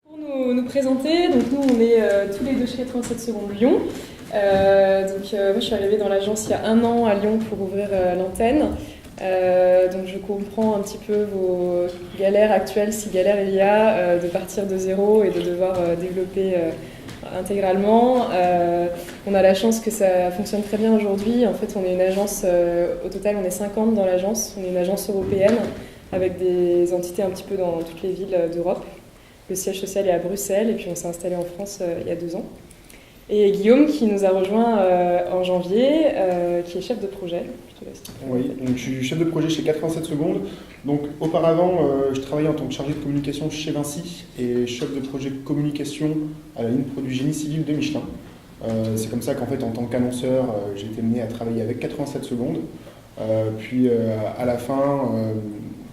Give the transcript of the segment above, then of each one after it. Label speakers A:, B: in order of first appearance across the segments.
A: Pour nous présenter, donc nous on est tous les deux chez 87 secondes Lyon. Moi je suis arrivée dans l'agence il y a 1 an à Lyon pour ouvrir l'antenne. Donc je comprends un petit peu vos galères actuelles, si galères il y a, de partir de zéro et de devoir développer intégralement. On a la chance que ça fonctionne très bien aujourd'hui. En fait on est une agence, au total on est 50 dans l'agence, on est une agence européenne avec des entités un petit peu dans toutes les villes d'Europe. Le siège social est à Bruxelles et puis on s'est installé en France il y a 2 ans. Et Guillaume qui nous a rejoint en janvier, qui est chef de projet.
B: Oui, donc je suis chef de projet chez 87 secondes. Donc auparavant, je travaillais en tant que chargé de communication chez Vinci et chef de projet communication à la ligne produit génie civil de Michelin. C'est comme ça qu'en fait, en tant qu'annonceur, j'ai été mené à travailler avec 87 secondes. Puis à la fin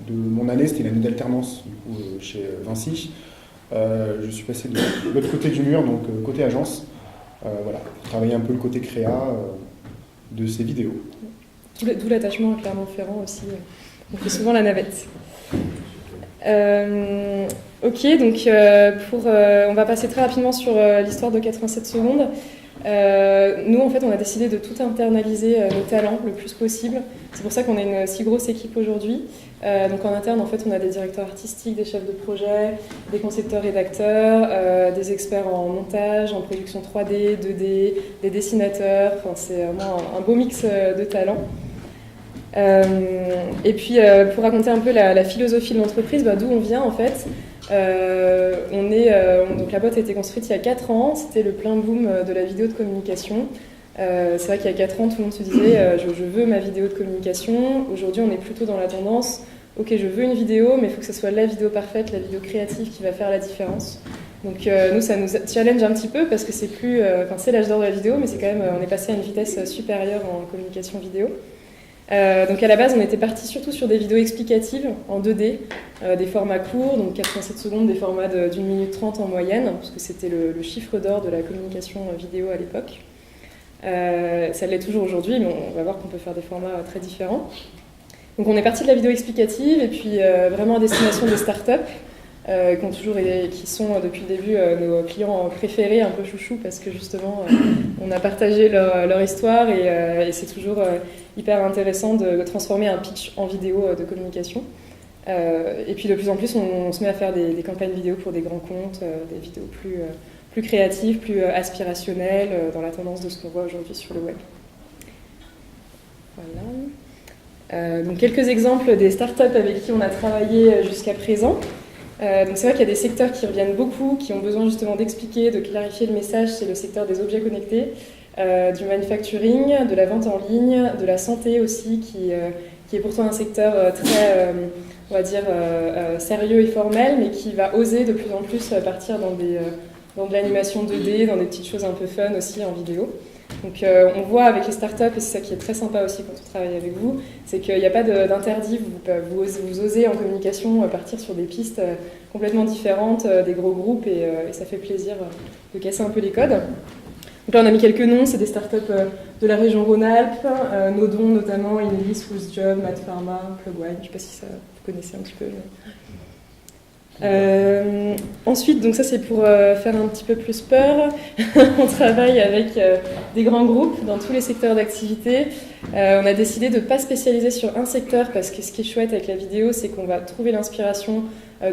B: de mon année, c'était une année d'alternance du coup, chez Vinci. Je suis passé de l'autre côté du mur, donc côté agence. Voilà, pour travailler un peu le côté créa de ces vidéos.
A: D'où l'attachement à Clermont-Ferrand aussi. On fait souvent la navette. Ok, donc on va passer très rapidement sur l'histoire de 87 secondes. Nous, en fait, on a décidé de tout internaliser nos talents le plus possible. C'est pour ça qu'on a une si grosse équipe aujourd'hui. Donc en interne, en fait, on a des directeurs artistiques, des chefs de projet, des concepteurs-rédacteurs, des experts en montage, en production 3D, 2D, des dessinateurs. Enfin, c'est vraiment un beau mix de talents. Et puis, pour raconter un peu la philosophie de l'entreprise, d'où on vient en fait. Donc la boîte a été construite il y a 4 ans, c'était le plein boom de la vidéo de communication. C'est vrai qu'il y a 4 ans, tout le monde se disait je veux ma vidéo de communication. Aujourd'hui, on est plutôt dans la tendance ok, je veux une vidéo, mais il faut que ce soit la vidéo parfaite, la vidéo créative qui va faire la différence. Donc nous, ça nous challenge un petit peu parce que c'est plus, c'est l'âge d'or de la vidéo, mais c'est quand même, on est passé à une vitesse supérieure en communication vidéo. Donc à la base, on était parti surtout sur des vidéos explicatives en 2D, des formats courts, donc 87 secondes, des formats d'1 minute 30 en moyenne, parce que c'était le chiffre d'or de la communication vidéo à l'époque. Ça l'est toujours aujourd'hui, mais on va voir qu'on peut faire des formats très différents. Donc on est parti de la vidéo explicative et puis vraiment à destination des startups qui sont depuis le début nos clients préférés, un peu chouchous, parce que justement on a partagé leur histoire et c'est toujours hyper intéressant de transformer un pitch en vidéo de communication. Et puis de plus en plus on se met à faire des campagnes vidéo pour des grands comptes, des vidéos plus créatives, plus aspirationnelles, dans la tendance de ce qu'on voit aujourd'hui sur le web. Voilà. Donc quelques exemples des startups avec qui on a travaillé jusqu'à présent. Donc c'est vrai qu'il y a des secteurs qui reviennent beaucoup, qui ont besoin justement d'expliquer, de clarifier le message. C'est le secteur des objets connectés, du manufacturing, de la vente en ligne, de la santé aussi, qui est pourtant un secteur très, on va dire, sérieux et formel, mais qui va oser de plus en plus partir dans de l'animation 2D, dans des petites choses un peu fun aussi en vidéo. Donc on voit avec les startups, et c'est ça qui est très sympa aussi quand on travaille avec vous, c'est qu'il n'y a pas d'interdit, vous osez en communication partir sur des pistes complètement différentes des gros groupes et ça fait plaisir de casser un peu les codes. Donc là on a mis quelques noms, c'est des startups de la région Rhône-Alpes, Nodon notamment, Inelis, Job, Mad Pharma, Plugwine, je ne sais pas si ça vous connaissez un petit peu. Ensuite, donc ça c'est pour faire un petit peu plus peur, on travaille avec des grands groupes dans tous les secteurs d'activité. On a décidé de ne pas spécialiser sur un secteur parce que ce qui est chouette avec la vidéo, c'est qu'on va trouver l'inspiration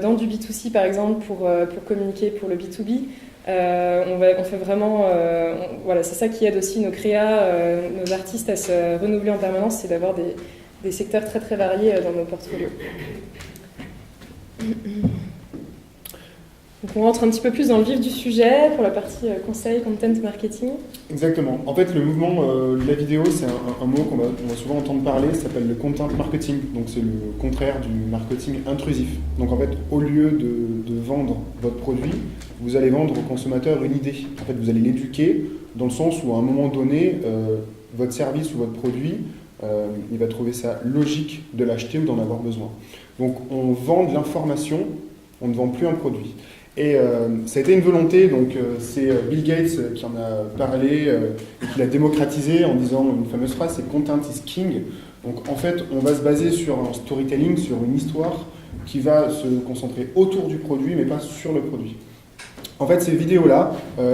A: dans du B2C par exemple pour communiquer pour le B2B. On fait vraiment, voilà, c'est ça qui aide aussi nos créas, nos artistes à se renouveler en permanence, c'est d'avoir des secteurs très très variés dans nos portfolios. Donc on rentre un petit peu plus dans le vif du sujet pour la partie conseil, content marketing.
B: Exactement. En fait, le mouvement de la vidéo, c'est un mot qu'on va souvent entendre parler, ça s'appelle le content marketing. Donc c'est le contraire du marketing intrusif. Donc en fait, au lieu de vendre votre produit, vous allez vendre au consommateur une idée. En fait, vous allez l'éduquer dans le sens où à un moment donné, votre service ou votre produit, il va trouver ça logique de l'acheter ou d'en avoir besoin. Donc on vend de l'information, on ne vend plus un produit. Et ça a été une volonté, donc c'est Bill Gates qui en a parlé et qui l'a démocratisé en disant une fameuse phrase, c'est « content is king ». Donc en fait, on va se baser sur un storytelling, sur une histoire qui va se concentrer autour du produit, mais pas sur le produit. En fait, ces vidéos-là,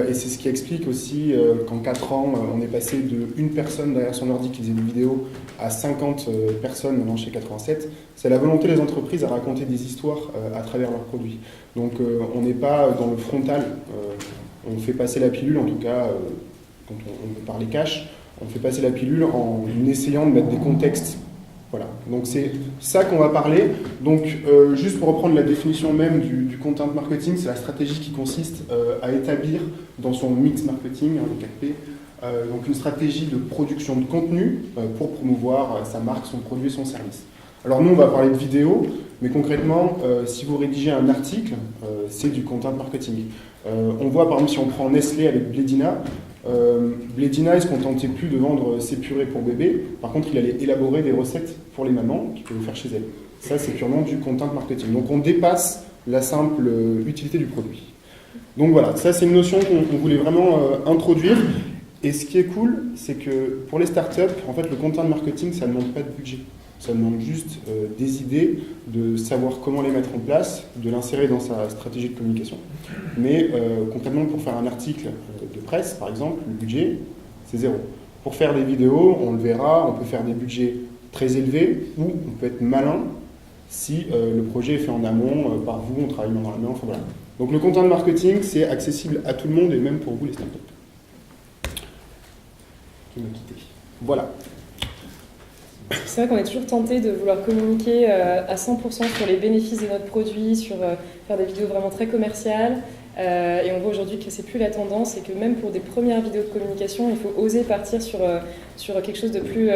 B: et c'est ce qui explique aussi qu'en 4 ans, on est passé de une personne derrière son ordi qui faisait des vidéos à 50 personnes maintenant chez 87, c'est la volonté des entreprises à raconter des histoires à travers leurs produits. Donc on n'est pas dans le frontal, on fait passer la pilule, en tout cas quand on veut parler cash, on fait passer la pilule en essayant de mettre des contextes. Voilà, donc c'est ça qu'on va parler. Donc juste pour reprendre la définition même du content marketing, c'est la stratégie qui consiste à établir dans son mix marketing, le 4P, donc une stratégie de production de contenu pour promouvoir sa marque, son produit, son service. Alors nous on va parler de vidéo, mais concrètement si vous rédigez un article, c'est du content marketing. On voit par exemple si on prend Nestlé avec Blédina, Blédina, il ne se contentait plus de vendre ses purées pour bébés. Par contre, il allait élaborer des recettes pour les mamans qu'il pouvait faire chez elles. Ça, c'est purement du content marketing. Donc, on dépasse la simple utilité du produit. Donc voilà, ça, c'est une notion qu'on voulait vraiment introduire. Et ce qui est cool, c'est que pour les startups, en fait, le content marketing, ça ne demande pas de budget. Ça demande juste des idées, de savoir comment les mettre en place, de l'insérer dans sa stratégie de communication. Mais concrètement, pour faire un article de presse, par exemple, le budget, c'est 0. Pour faire des vidéos, on le verra, on peut faire des budgets très élevés ou on peut être malin si le projet est fait en amont par vous, on travaille main dans la main, enfin voilà. Donc le content marketing, c'est accessible à tout le monde et même pour vous les startups. Qui m'a quitté. Voilà.
A: C'est vrai qu'on est toujours tenté de vouloir communiquer à 100% sur les bénéfices de notre produit, sur faire des vidéos vraiment très commerciales. Et on voit aujourd'hui que c'est plus la tendance et que même pour des premières vidéos de communication, il faut oser partir sur quelque chose de plus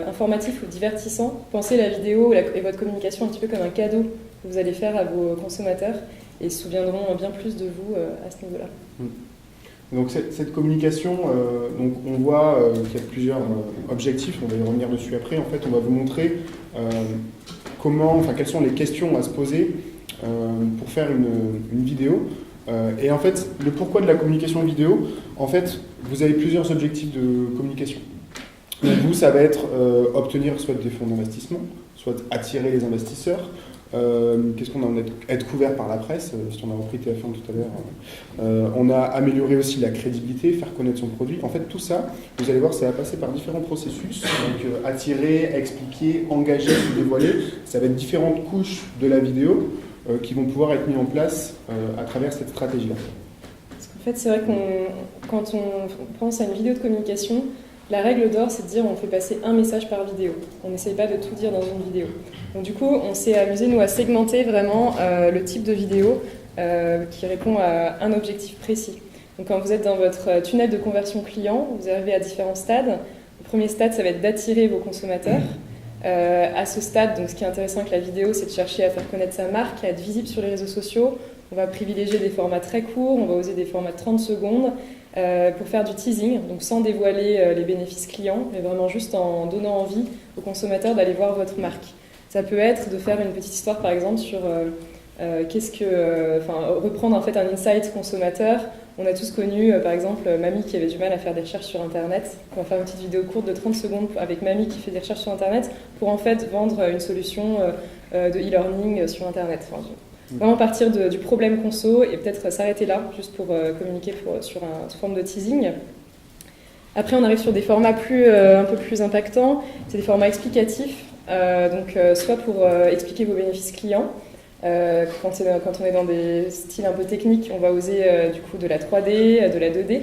A: informatif ou divertissant. Pensez la vidéo et votre communication un petit peu comme un cadeau que vous allez faire à vos consommateurs et ils se souviendront bien plus de vous à ce niveau-là.
B: Donc cette communication, donc on voit qu'il y a plusieurs objectifs, on va y revenir dessus après. En fait, on va vous montrer quelles sont les questions à se poser pour faire une vidéo. Et en fait, le pourquoi de la communication vidéo, en fait, vous avez plusieurs objectifs de communication. Donc vous, ça va être obtenir soit des fonds d'investissement, soit attirer les investisseurs. Qu'est-ce qu'on a être couvert par la presse, si on a repris TF1 tout à l'heure. On a amélioré aussi la crédibilité, faire connaître son produit. En fait, tout ça, vous allez voir, ça va passer par différents processus. Donc, attirer, expliquer, engager, se dévoiler. Ça va être différentes couches de la vidéo qui vont pouvoir être mises en place à travers cette stratégie-là.
A: Parce qu'en fait, c'est vrai quand on pense à une vidéo de communication, la règle d'or, c'est de dire on fait passer un message par vidéo. On n'essaye pas de tout dire dans une vidéo. Donc du coup, on s'est amusé, nous, à segmenter vraiment le type de vidéo qui répond à un objectif précis. Donc quand vous êtes dans votre tunnel de conversion client, vous arrivez à différents stades. Le premier stade, ça va être d'attirer vos consommateurs. À ce stade, donc, ce qui est intéressant avec la vidéo, c'est de chercher à faire connaître sa marque, à être visible sur les réseaux sociaux. On va privilégier des formats très courts, on va oser des formats de 30 secondes. Pour faire du teasing, donc sans dévoiler les bénéfices clients, mais vraiment juste en donnant envie aux consommateurs d'aller voir votre marque. Ça peut être de faire une petite histoire par exemple sur reprendre en fait un insight consommateur. On a tous connu par exemple Mamie qui avait du mal à faire des recherches sur internet. On va faire une petite vidéo courte de 30 secondes avec Mamie qui fait des recherches sur internet pour en fait vendre une solution de e-learning sur internet. Enfin, vraiment partir du problème conso et peut-être s'arrêter là, juste pour communiquer sous forme de teasing. Après, on arrive sur des formats un peu plus impactants. C'est des formats explicatifs, soit pour expliquer vos bénéfices clients. Quand on est dans des styles un peu techniques, on va oser du coup de la 3D, de la 2D.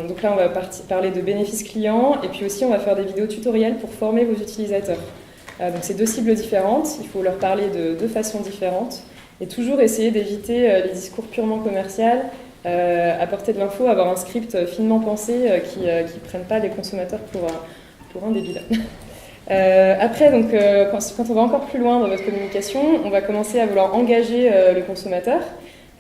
A: Donc là, on va parler de bénéfices clients et puis aussi on va faire des vidéos tutoriels pour former vos utilisateurs. Donc c'est deux cibles différentes, il faut leur parler de deux façons différentes et toujours essayer d'éviter les discours purement commerciaux, apporter de l'info, avoir un script finement pensé qui ne prenne pas les consommateurs pour un débile. Après, donc, quand on va encore plus loin dans votre communication, on va commencer à vouloir engager le consommateur.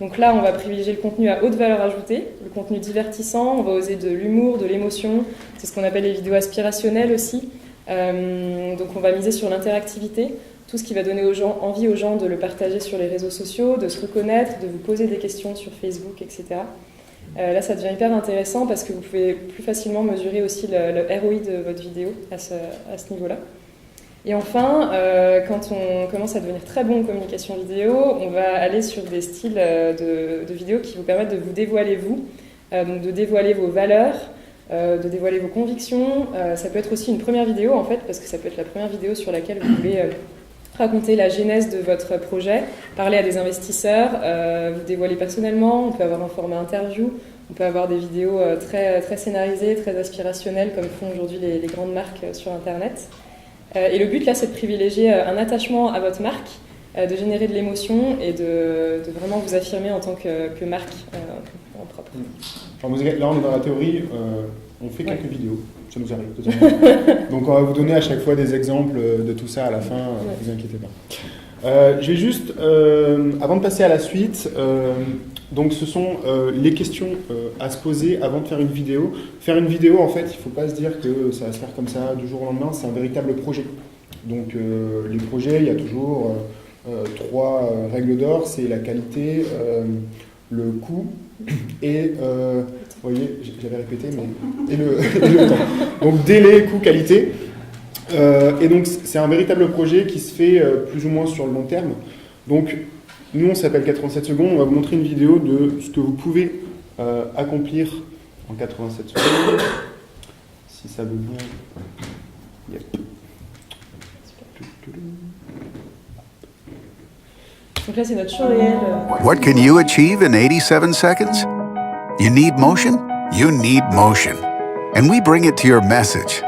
A: Donc là, on va privilégier le contenu à haute valeur ajoutée, le contenu divertissant, on va oser de l'humour, de l'émotion, c'est ce qu'on appelle les vidéos aspirationnelles aussi. Donc on va miser sur l'interactivité, tout ce qui va donner envie aux gens de le partager sur les réseaux sociaux, de se reconnaître, de vous poser des questions sur Facebook, etc. Là, ça devient hyper intéressant parce que vous pouvez plus facilement mesurer aussi le ROI de votre vidéo à ce niveau-là. Et enfin, quand on commence à devenir très bon en communication vidéo, on va aller sur des styles de vidéos qui vous permettent de vous dévoiler vous, donc de dévoiler vos valeurs, de dévoiler vos convictions. Ça peut être aussi une première vidéo en fait, parce que ça peut être la première vidéo sur laquelle vous voulez raconter la genèse de votre projet, parler à des investisseurs, vous dévoiler personnellement. On peut avoir un format interview, on peut avoir des vidéos très, très scénarisées, très aspirationnelles, comme font aujourd'hui les grandes marques sur Internet. Et le but là, c'est de privilégier un attachement à votre marque, de générer de l'émotion et de vraiment vous affirmer en tant que marque en propre.
B: Alors, là, on est dans la théorie, on fait quelques vidéos, ça nous arrive de temps en temps. Donc on va vous donner à chaque fois des exemples de tout ça à la fin, ne vous inquiétez pas. Je vais juste, avant de passer à la suite, donc ce sont les questions à se poser avant de faire une vidéo. Faire une vidéo, en fait, il ne faut pas se dire que ça va se faire comme ça du jour au lendemain, c'est un véritable projet. Donc les projets, il y a toujours 3 règles d'or, c'est la qualité, le coût et, vous voyez, j'avais répété, mais et le temps. Donc délai, coût, qualité. Et donc c'est un véritable projet qui se fait plus ou moins sur le long terme. Donc nous, on s'appelle 87 secondes, on va vous montrer une vidéo de ce que vous pouvez accomplir en 87 secondes. Si ça veut bien. Yep.
A: Donc là, c'est notre show réel.
C: What can you achieve in 87 seconds? You need motion? You need motion. And we bring it to your message.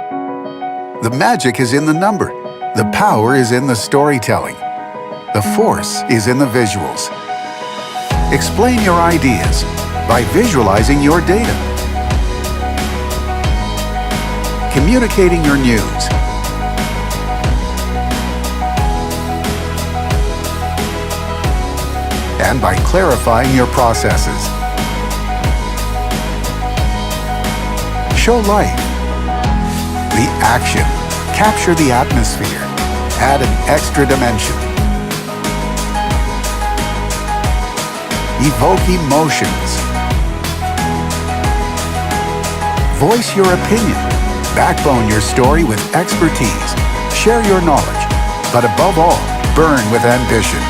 C: The magic is in the number. The power is in the storytelling. The force is in the visuals. Explain your ideas by visualizing your data. Communicating your news. And by clarifying your processes. Show life. The action. Capture the atmosphere. Add an extra dimension. Evoke emotions. Voice your opinion. Backbone your story with expertise. Share your knowledge. But above all, burn with ambition.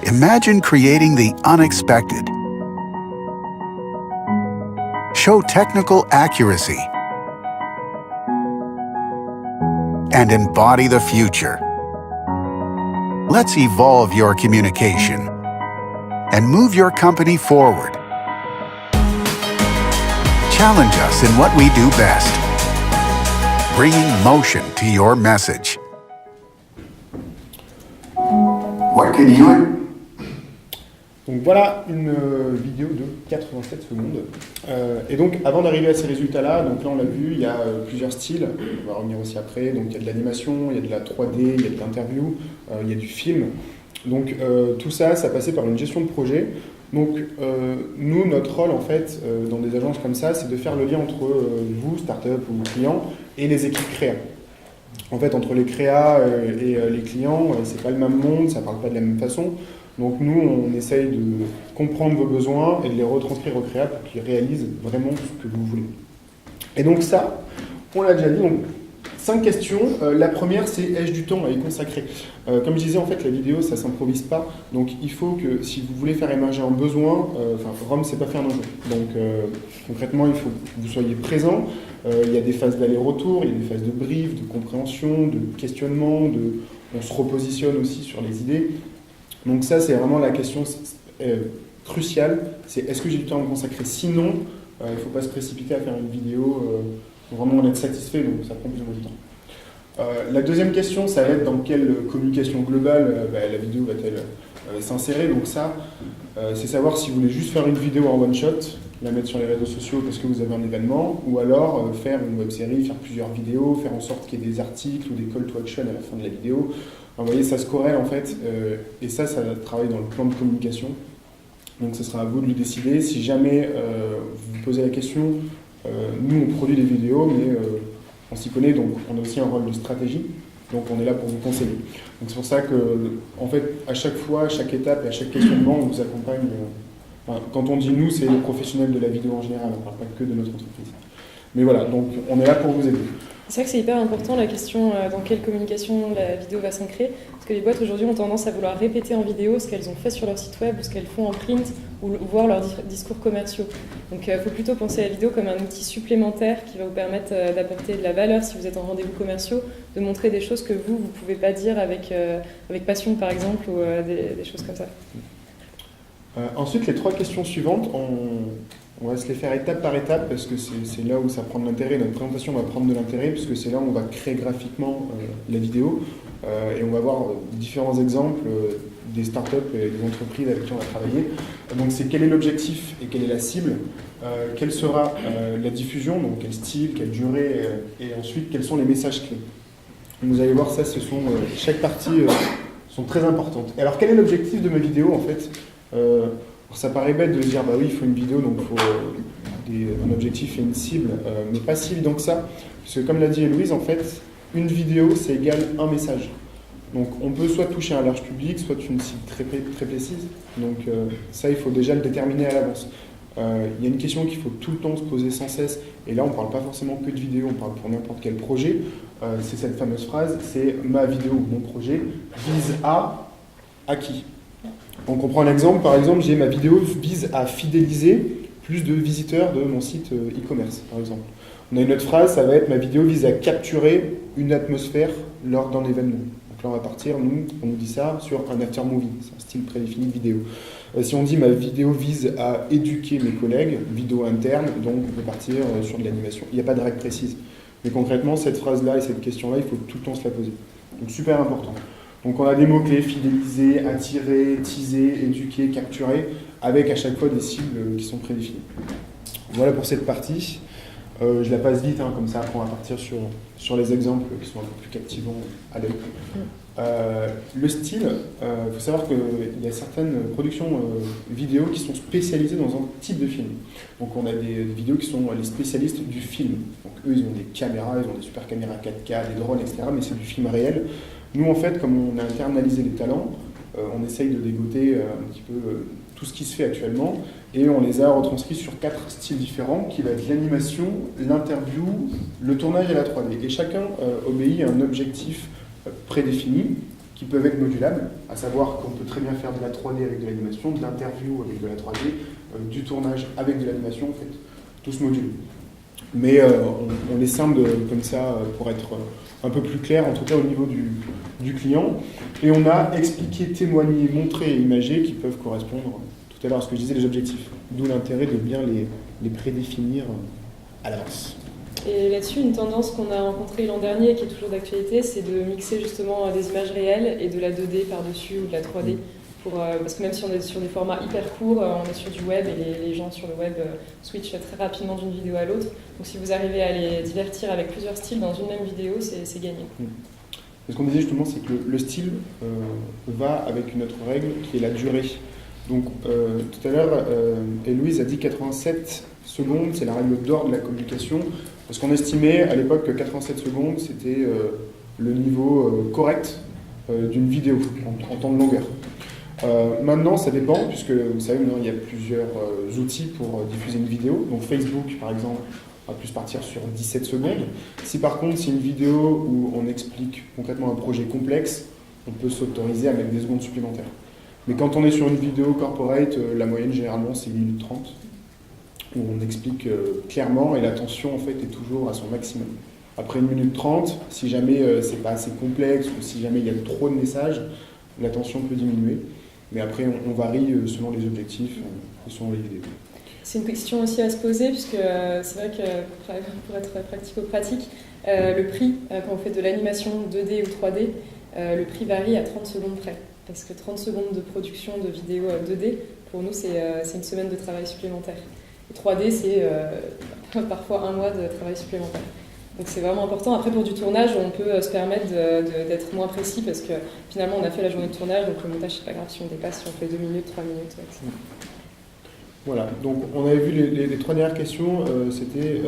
C: Imagine creating the unexpected. Show technical accuracy. And embody the future. Let's evolve your communication and move your company forward. Challenge us in what we do best, bringing motion to your message. What can you...
B: Donc voilà une vidéo de 87 secondes. Et donc avant d'arriver à ces résultats-là, donc là on l'a vu, il y a plusieurs styles, on va revenir aussi après, donc il y a de l'animation, il y a de la 3D, il y a de l'interview, il y a du film. Donc tout ça, ça passait par une gestion de projet. Donc nous, notre rôle en fait, dans des agences comme ça, c'est de faire le lien entre vous, start-up ou clients, et les équipes créa. En fait, entre les créas et les clients, c'est pas le même monde, ça parle pas de la même façon. Donc nous, on essaye de comprendre vos besoins et de les retranscrire aux créas pour qu'ils réalisent vraiment ce que vous voulez. Et donc ça, on l'a déjà dit, donc 5 questions. La première, c'est ai-je du temps à y consacrer? Comme je disais, en fait, la vidéo, ça s'improvise pas. Donc il faut que, si vous voulez faire émerger un besoin, Rome, c'est pas fait en un jour. Donc concrètement, il faut que vous soyez présent. Il y a des phases d'aller-retour, il y a des phases de brief, de compréhension, de questionnement, on se repositionne aussi sur les idées. Donc ça, c'est vraiment la question cruciale, c'est est-ce que j'ai du temps à me consacrer? Sinon, il ne faut pas se précipiter à faire une vidéo, il faut vraiment en être satisfait, donc ça prend plus de temps. La deuxième question, ça va être dans quelle communication globale la vidéo va-t-elle s'insérer. Donc ça, c'est savoir si vous voulez juste faire une vidéo en one-shot, la mettre sur les réseaux sociaux parce que vous avez un événement, ou alors faire une web-série, faire plusieurs vidéos, faire en sorte qu'il y ait des articles ou des call to action à la fin de la vidéo. Vous voyez, ça se corrèle en fait, et ça travaille dans le plan de communication. Donc ce sera à vous de le décider. Si jamais vous vous posez la question, nous on produit des vidéos, mais on s'y connaît, donc on a aussi un rôle de stratégie. Donc on est là pour vous conseiller. Donc c'est pour ça que, en fait, à chaque fois, à chaque étape et à chaque questionnement, on vous accompagne. Quand on dit nous, c'est les professionnels de la vidéo en général, on ne parle pas que de notre entreprise. Mais voilà, donc on est là pour vous aider.
A: C'est vrai que c'est hyper important la question dans quelle communication la vidéo va s'ancrer, parce que les boîtes aujourd'hui ont tendance à vouloir répéter en vidéo ce qu'elles ont fait sur leur site web ou ce qu'elles font en print ou voir leurs discours commerciaux. Donc il faut plutôt penser à la vidéo comme un outil supplémentaire qui va vous permettre d'apporter de la valeur si vous êtes en rendez-vous commerciaux, de montrer des choses que vous ne pouvez pas dire avec passion par exemple ou des choses comme ça.
B: Ensuite, les 3 questions suivantes, on va se les faire étape par étape parce que c'est là où ça prend de l'intérêt. Notre présentation va prendre de l'intérêt parce que c'est là où on va créer graphiquement la vidéo et on va voir différents exemples des startups et des entreprises avec qui on va travailler. Donc c'est quel est l'objectif et quelle est la cible, quelle sera la diffusion, donc quel style, quelle durée et ensuite quels sont les messages clés. Vous allez voir ça, chaque partie sont très importantes. Et alors quel est l'objectif de ma vidéo en fait? Ça paraît bête de se dire bah oui il faut une vidéo donc il faut un objectif et une cible mais pas si évident que ça parce que comme l'a dit Héloïse en fait une vidéo c'est égal un message donc on peut soit toucher un large public soit une cible très précise donc ça il faut déjà le déterminer à l'avance. Il y a une question qu'il faut tout le temps se poser sans cesse et là on ne parle pas forcément que de vidéo, on parle pour n'importe quel projet, c'est cette fameuse phrase, c'est ma vidéo ou mon projet vise à qui? Donc on prend l'exemple, par exemple, ma vidéo vise à fidéliser plus de visiteurs de mon site e-commerce, par exemple. On a une autre phrase, ça va être ma vidéo vise à capturer une atmosphère lors d'un événement. Donc là on va partir, on nous dit ça sur un after movie, c'est un style prédéfini de vidéo. Si on dit ma vidéo vise à éduquer mes collègues, vidéo interne, donc on peut partir sur de l'animation. Il n'y a pas de règle précise. Mais concrètement, cette phrase-là et cette question-là, il faut tout le temps se la poser. Donc super important. Donc on a des mots-clés, fidéliser, attirer, teaser, éduquer, capturer, avec à chaque fois des cibles qui sont prédéfinies. Voilà pour cette partie. Je la passe vite, comme ça après on va partir sur les exemples qui sont un peu plus captivants à l'œil. Le style, il faut savoir qu'il y a certaines productions vidéo qui sont spécialisées dans un type de film. Donc on a des vidéos qui sont les spécialistes du film. Donc eux ils ont des caméras, ils ont des super caméras 4K, des drones, etc. Mais c'est du film réel. Nous, en fait, comme on a internalisé les talents, on essaye de dégoter un petit peu tout ce qui se fait actuellement et on les a retranscrits sur 4 styles différents qui va être l'animation, l'interview, le tournage et la 3D. Et chacun obéit à un objectif prédéfini qui peuvent être modulables, à savoir qu'on peut très bien faire de la 3D avec de l'animation, de l'interview avec de la 3D, du tournage avec de l'animation, en fait, tous modules. Mais on les scinde comme ça pour être un peu plus clair, en tout cas au niveau du client. Et on a expliqué, témoigné, montré et imagé qui peuvent correspondre tout à l'heure à ce que je disais, les objectifs. D'où l'intérêt de bien les prédéfinir à l'avance.
A: Et là-dessus, une tendance qu'on a rencontrée l'an dernier et qui est toujours d'actualité, c'est de mixer justement des images réelles et de la 2D par-dessus ou de la 3D. Parce que même si on est sur des formats hyper courts, on est sur du web et les gens sur le web switchent très rapidement d'une vidéo à l'autre. Donc si vous arrivez à les divertir avec plusieurs styles dans une même vidéo, c'est gagné.
B: Ce qu'on disait justement, c'est que le style va avec une autre règle qui est la durée. Donc tout à l'heure, Héloïse a dit 87 secondes, c'est la règle d'or de la communication, parce qu'on estimait à l'époque que 87 secondes, c'était le niveau correct d'une vidéo en temps de longueur. Maintenant, ça dépend, puisque vous savez, maintenant, il y a plusieurs outils pour diffuser une vidéo. Donc Facebook, par exemple, va plus partir sur 17 secondes. Si par contre, c'est une vidéo où on explique concrètement un projet complexe, on peut s'autoriser à mettre des secondes supplémentaires. Mais quand on est sur une vidéo corporate, la moyenne, généralement, c'est 1 minute 30, où on explique clairement et l'attention, en fait, est toujours à son maximum. Après 1 minute 30, si jamais c'est pas assez complexe ou si jamais il y a trop de messages, l'attention peut diminuer. Mais après, on varie selon les objectifs et selon les vidéos.
A: C'est une question aussi à se poser, puisque c'est vrai que pour être pratico-pratique, le prix, quand on fait de l'animation 2D ou 3D, le prix varie à 30 secondes près. Parce que 30 secondes de production de vidéo 2D, pour nous, c'est une semaine de travail supplémentaire. Et 3D, c'est parfois 1 mois de travail supplémentaire. Donc c'est vraiment important. Après, pour du tournage, on peut se permettre d'être moins précis parce que finalement, on a fait la journée de tournage, donc le montage, c'est pas grave si on dépasse, si on fait 2 minutes, 3 minutes, etc.
B: Voilà, donc on avait vu les 3 dernières questions, c'était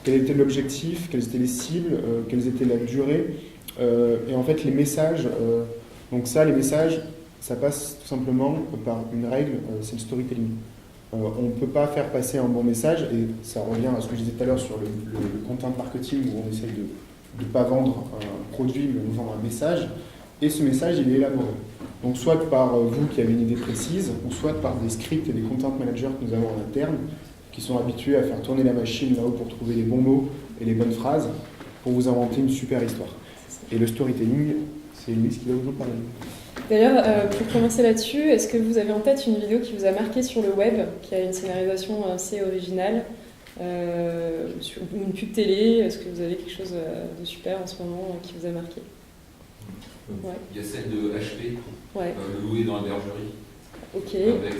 B: quel était l'objectif, quelles étaient les cibles, quelles étaient la durée, et en fait les messages, donc ça, les messages, ça passe tout simplement par une règle, c'est le storytelling. on ne peut pas faire passer un bon message, et ça revient à ce que je disais tout à l'heure sur le content marketing, où on essaye de ne pas vendre un produit, mais de vendre un message, et ce message, il est élaboré. Donc soit par vous qui avez une idée précise, ou soit par des scripts et des content managers que nous avons en interne, qui sont habitués à faire tourner la machine là-haut pour trouver les bons mots et les bonnes phrases, pour vous inventer une super histoire. Et le storytelling, c'est Louise qui va vous en parler.
A: D'ailleurs, pour commencer là-dessus, est-ce que vous avez en tête une vidéo qui vous a marqué sur le web, qui a une scénarisation assez originale, ou une pub télé? Est-ce que vous avez quelque chose de super en ce moment qui vous a marqué?
D: Ouais. Il y a celle de HP,
A: ouais.
D: Le louer dans la bergerie, avec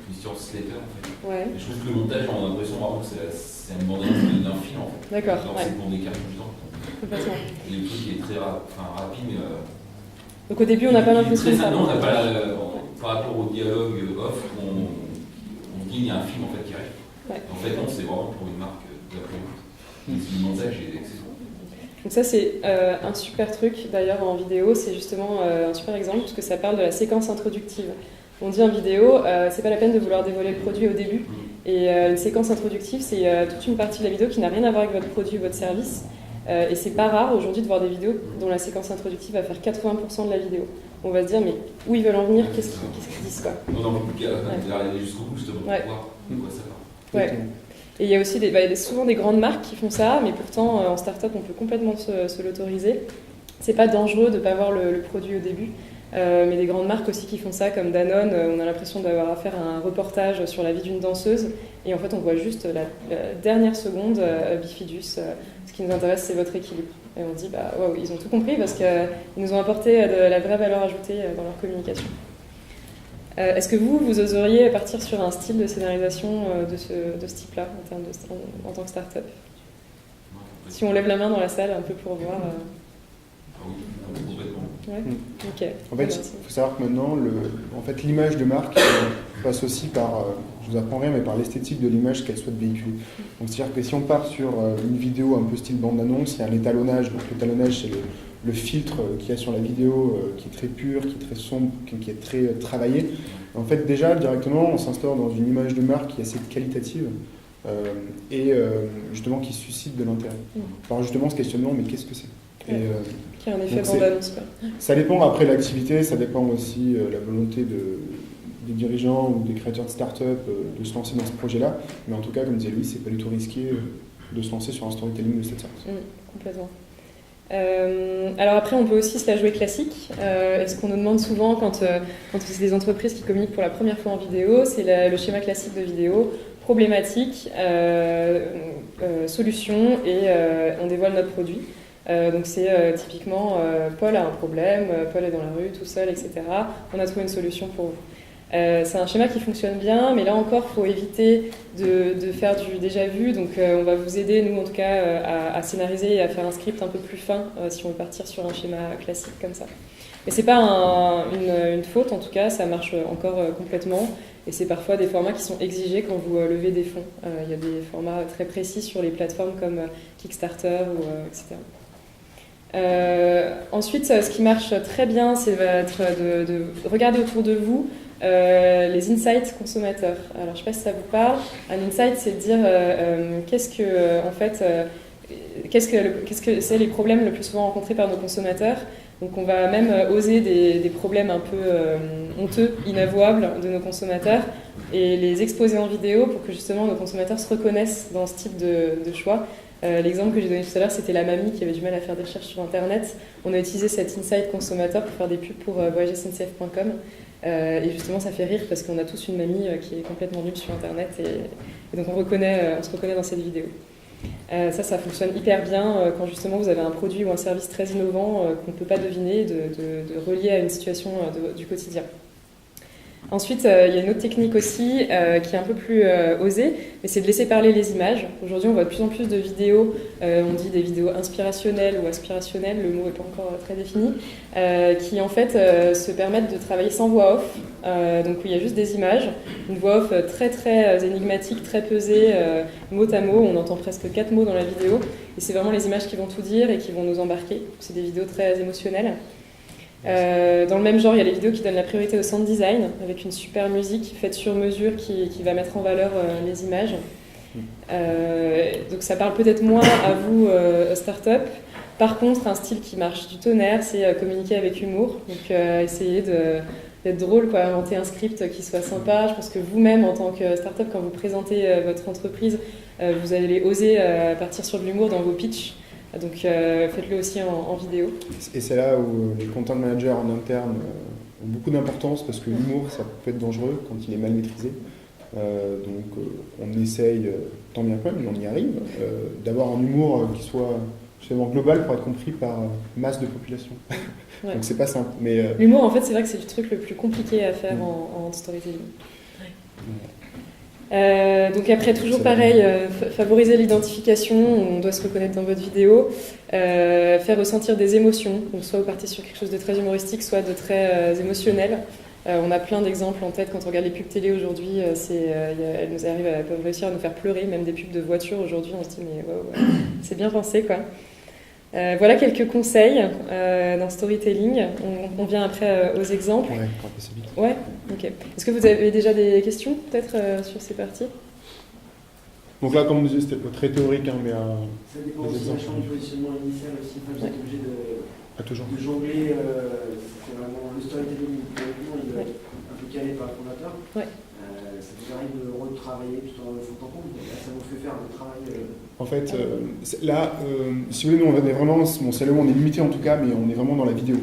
D: Christian Slater en fait.
A: Ouais.
D: Et je trouve que le montage, on a l'impression vraiment que c'est une bande-annonce d'un film en fait.
A: D'accord.
D: C'est pour des cartouches du temps.
A: Complètement.
D: Et le truc est très rapide.
A: Donc au début, on n'a pas l'impression de ça.
D: Non, on n'a pas par rapport au dialogue off, on dit qu'il y a un film en fait qui arrive.
A: Ouais.
D: En fait, non, c'est vraiment pour une marque d'après-vente. Le montage est excellent.
A: Donc ça, c'est un super truc d'ailleurs en vidéo, c'est justement un super exemple parce que ça parle de la séquence introductive. On dit en vidéo, c'est pas la peine de vouloir dévoiler le produit au début. Et une séquence introductive, c'est toute une partie de la vidéo qui n'a rien à voir avec votre produit ou votre service. Et c'est pas rare aujourd'hui de voir des vidéos dont la séquence introductive va faire 80% de la vidéo. On va se dire, mais où ils veulent en venir, qu'est-ce qu'ils disent quoi.
D: Non, mais plus qu'à aller jusqu'au bout justement pour voir de quoi ça parle.
A: Ouais. Et il y a aussi souvent des grandes marques qui font ça, mais pourtant en start-up on peut complètement se l'autoriser. C'est pas dangereux de ne pas voir le produit au début, mais des grandes marques aussi qui font ça, comme Danone, on a l'impression d'avoir à faire un reportage sur la vie d'une danseuse, et en fait on voit juste la dernière seconde Bifidus. Ce qui nous intéresse, c'est votre équilibre. Et on dit, waouh, ils ont tout compris parce qu'ils nous ont apporté de la vraie valeur ajoutée dans leur communication. Est-ce que vous oseriez partir sur un style de scénarisation de ce type-là en tant que start-up? Si on lève la main dans la salle un peu pour voir.
D: Oui, complètement.
A: Ouais. Ok.
B: En fait, il faut savoir que maintenant, l'image de marque passe aussi par, je vous apprends rien, mais par l'esthétique de l'image qu'elle souhaite véhiculer. Donc c'est-à-dire que si on part sur une vidéo un peu style bande-annonce, il y a un étalonnage. Donc l'étalonnage, c'est le filtre qu'il y a sur la vidéo qui est très pur, qui est très sombre, qui est très travaillé. En fait, déjà, directement, on s'instaure dans une image de marque qui est assez qualitative et justement qui suscite de l'intérêt. Par justement ce questionnement, mais qu'est-ce que c'est?
A: Qui a un effet bande-annonce.
B: Ça dépend après l'activité, ça dépend aussi la volonté des dirigeants ou des créateurs de start-up de se lancer dans ce projet-là. Mais en tout cas, comme disait Louis, c'est pas du tout risqué de se lancer sur un storytelling de cette sorte.
A: Complètement. Alors après, on peut aussi se la jouer classique. Ce qu'on nous demande souvent quand c'est des entreprises qui communiquent pour la première fois en vidéo, c'est le schéma classique de vidéo, problématique, solution, et on dévoile notre produit. Donc c'est typiquement Paul a un problème, Paul est dans la rue tout seul, etc. On a trouvé une solution pour vous. C'est un schéma qui fonctionne bien, mais là encore, il faut éviter de faire du déjà vu. Donc on va vous aider, nous en tout cas, à scénariser et à faire un script un peu plus fin si on veut partir sur un schéma classique comme ça. Mais c'est pas une faute, en tout cas, ça marche encore complètement. Et c'est parfois des formats qui sont exigés quand vous levez des fonds. Il y a des formats très précis sur les plateformes comme Kickstarter, etc. Ensuite, ce qui marche très bien, c'est de regarder autour de vous les insights consommateurs. Alors, je ne sais pas si ça vous parle. Un insight, c'est de dire qu'est-ce que c'est les problèmes le plus souvent rencontrés par nos consommateurs. Donc, on va même oser des problèmes un peu honteux, inavouables de nos consommateurs et les exposer en vidéo pour que justement nos consommateurs se reconnaissent dans ce type de choix. L'exemple que j'ai donné tout à l'heure, c'était la mamie qui avait du mal à faire des recherches sur Internet. On a utilisé cet insight consommateur pour faire des pubs pour voyagersncf.com. Et justement, ça fait rire parce qu'on a tous une mamie qui est complètement nulle sur Internet. Et donc, on se reconnaît dans cette vidéo. Ça fonctionne hyper bien quand justement vous avez un produit ou un service très innovant qu'on ne peut pas deviner, de relier à une situation du quotidien. Ensuite, il y a une autre technique aussi qui est un peu plus osée, mais c'est de laisser parler les images. Aujourd'hui, on voit de plus en plus de vidéos, on dit des vidéos inspirationnelles ou aspirationnelles, le mot n'est pas encore très défini, qui en fait se permettent de travailler sans voix off. Donc il y a juste des images, une voix off très très énigmatique, très pesée, mot à mot, on entend presque 4 mots dans la vidéo, et c'est vraiment les images qui vont tout dire et qui vont nous embarquer. C'est des vidéos très émotionnelles. Dans le même genre, il y a les vidéos qui donnent la priorité au sound design, avec une super musique faite sur mesure qui va mettre en valeur les images. Donc ça parle peut-être moins à vous, start-up. Par contre, un style qui marche du tonnerre, c'est communiquer avec humour. Donc essayer d'être drôle, quoi, inventer un script qui soit sympa. Je pense que vous-même, en tant que start-up, quand vous présentez votre entreprise, vous allez oser partir sur de l'humour dans vos pitchs. Donc faites-le aussi en vidéo.
B: Et c'est là où les content managers en interne ont beaucoup d'importance parce que l'humour, ça peut être dangereux quand il est mal maîtrisé. On essaye, tant bien que mal, mais on y arrive, d'avoir un humour qui soit justement global pour être compris par masse de population.
A: Ouais.
B: Donc c'est pas simple. Mais,
A: l'humour, en fait, c'est vrai que c'est le truc le plus compliqué à faire en storytelling. Donc après, toujours pareil, favoriser l'identification, on doit se reconnaître dans votre vidéo, faire ressentir des émotions, donc soit vous partez sur quelque chose de très humoristique, soit de très émotionnel. On a plein d'exemples en tête quand on regarde les pubs télé aujourd'hui, elles peuvent réussir à nous faire pleurer, même des pubs de voitures aujourd'hui, on se dit mais wow, c'est bien pensé quoi. Voilà quelques conseils dans storytelling. On vient après aux exemples.
B: Ouais, on va passer vite.
A: Ouais, ok. Est-ce que vous avez déjà des questions peut-être sur ces parties?
B: Donc là, comme on disait, c'était très théorique, hein, mais
E: ça dépend aussi vachement du positionnement initial aussi. Enfin, vous êtes obligé de jongler. C'est vraiment le storytelling. Il doit être un peu calé par le fondateur.
A: Ouais.
E: Ça vous arrive de retravailler tout en fond en compte. Là, ça vous fait faire un travail.
B: En fait, si vous voulez, nous, on est vraiment, bon, c'est là où on est limité en tout cas, mais on est vraiment dans la vidéo.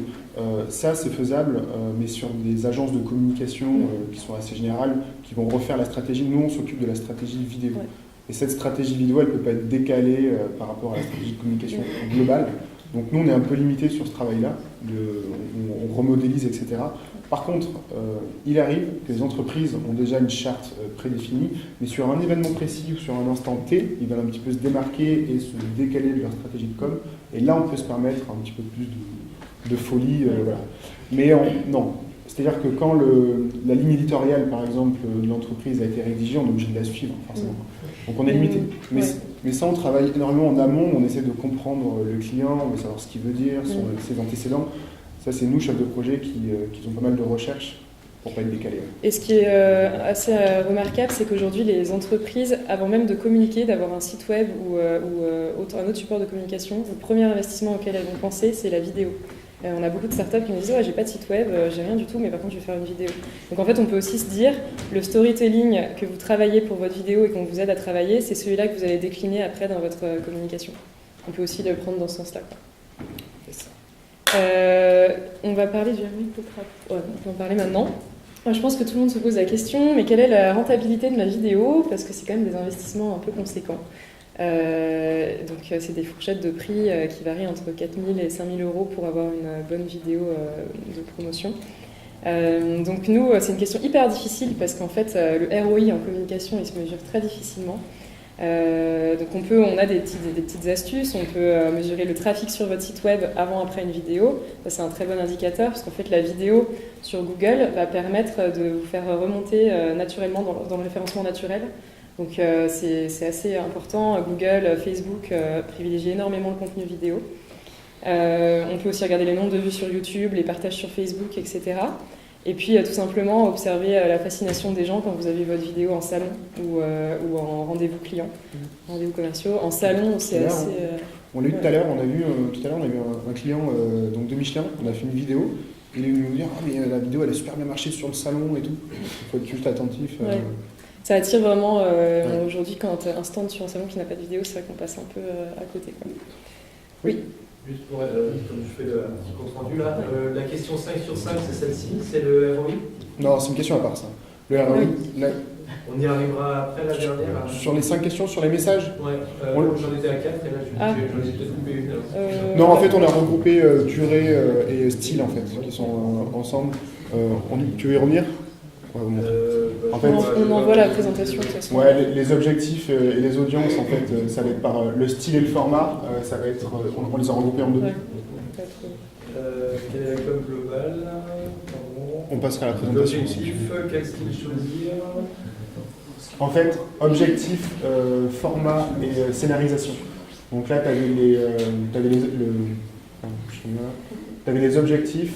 B: Ça, c'est faisable, mais sur des agences de communication qui sont assez générales, qui vont refaire la stratégie. Nous, on s'occupe de la stratégie vidéo. Ouais. Et cette stratégie vidéo, elle ne peut pas être décalée par rapport à la stratégie de communication globale. Donc nous, on est un peu limité sur ce travail-là, on remodélise, etc. Par contre, il arrive que les entreprises ont déjà une charte prédéfinie, mais sur un événement précis ou sur un instant T, ils veulent un petit peu se démarquer et se décaler de leur stratégie de com. Et là, on peut se permettre un petit peu plus de folie. Voilà. Mais non. C'est-à-dire que quand la ligne éditoriale, par exemple, de l'entreprise a été rédigée, on est obligé de la suivre, forcément. Donc on est limité. Mais ça, on travaille énormément en amont, on essaie de comprendre le client, on veut savoir ce qu'il veut dire, ses antécédents. Ça, c'est nous, chefs de projet, qui ont pas mal de recherches pour ne pas être décalés.
A: Et ce qui est assez remarquable, c'est qu'aujourd'hui, les entreprises, avant même de communiquer, d'avoir un site web ou un autre support de communication, le premier investissement auquel elles vont penser, c'est la vidéo. On a beaucoup de startups qui nous disent j'ai pas de site web, j'ai rien du tout, mais par contre je vais faire une vidéo. Donc en fait on peut aussi se dire le storytelling que vous travaillez pour votre vidéo et qu'on vous aide à travailler, c'est celui-là que vous allez décliner après dans votre communication. On peut aussi le prendre dans ce sens-là. On va parler du ROI peut-être. Ouais, on va en parler maintenant. Je pense que tout le monde se pose la question, mais quelle est la rentabilité de ma vidéo? Parce que c'est quand même des investissements un peu conséquents. Donc c'est des fourchettes de prix qui varient entre 4 000 et 5 000 euros pour avoir une bonne vidéo de promotion. Donc nous, c'est une question hyper difficile parce qu'en fait, le ROI en communication, il se mesure très difficilement. Donc on a des petites astuces, on peut mesurer le trafic sur votre site web avant-après une vidéo. Ça, c'est un très bon indicateur parce qu'en fait, la vidéo sur Google va permettre de vous faire remonter naturellement dans le référencement naturel. Donc c'est assez important. Google, Facebook privilégient énormément le contenu vidéo. On peut aussi regarder les nombres de vues sur YouTube, les partages sur Facebook, etc. Et puis tout simplement observer la fascination des gens quand vous avez votre vidéo en salon ou en rendez-vous client, rendez-vous commerciaux. En salon, c'est assez...
B: On l'a eu tout à l'heure, on a vu un client donc de Michelin, on a fait une vidéo, et il est venu nous dire mais la vidéo elle a super bien marché sur le salon et tout. Il faut être juste attentif.
A: Ouais. Ça attire vraiment, aujourd'hui, quand un stand sur un salon qui n'a pas de vidéo, c'est vrai qu'on passe un peu à côté. Quoi. Oui.
F: Juste pour comme je fais un petit compte rendu là, la question 5 sur 5, c'est celle-ci, c'est le ROI?
B: Non, c'est une question à part ça. Le ROI,
F: on y arrivera après la dernière.
B: Sur les 5 questions, sur les messages?
F: Ouais, j'en étais à 4 et là j'en ai peut-être coupé une.
B: Non, en fait, on a regroupé durée et style en fait, qui sont ensemble. Tu veux y revenir?
A: En fait, on envoie la présentation de toute façon.
B: Ouais, les objectifs et les audiences, en fait, ça va être par le style et le format. Ça va être, on les a regroupés en deux.
A: Ouais.
F: Quel est la com globale?
B: On passera à la présentation.
F: L'objectif, quel style choisir?
B: En fait, objectif, format et scénarisation. Donc là, tu avais les objectifs,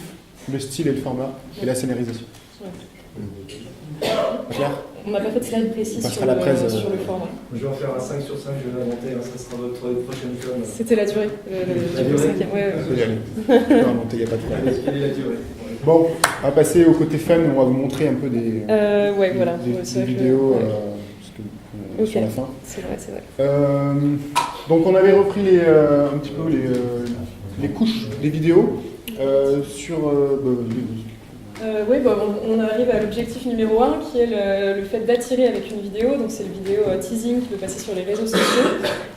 B: le style et le format, et la scénarisation.
A: Ouais.
B: Claire?
A: On n'a pas fait de slide précis
B: On
A: sur,
B: passera la presse,
A: sur le format.
F: Je vais en faire un 5 sur 5, je vais l'inventer, hein, ça sera votre prochaine com.
A: C'était la durée.
F: La durée.
A: Cinquième, ouais.
B: On peut y aller. Non, non, il n'y a pas de problème.
F: Quelle est la durée? Ouais.
B: Bon, on va passer au côté fun, on va vous montrer un peu des,
A: Ouais, voilà.
B: des
A: C'est vrai que-
B: vidéos
A: ouais. Ok.
B: sur la fin.
A: C'est vrai, c'est vrai.
B: Donc on avait repris un petit peu les couches des vidéos sur...
A: Oui, on arrive à l'objectif numéro 1 qui est le fait d'attirer avec une vidéo. Donc c'est le vidéo teasing qui peut passer sur les réseaux sociaux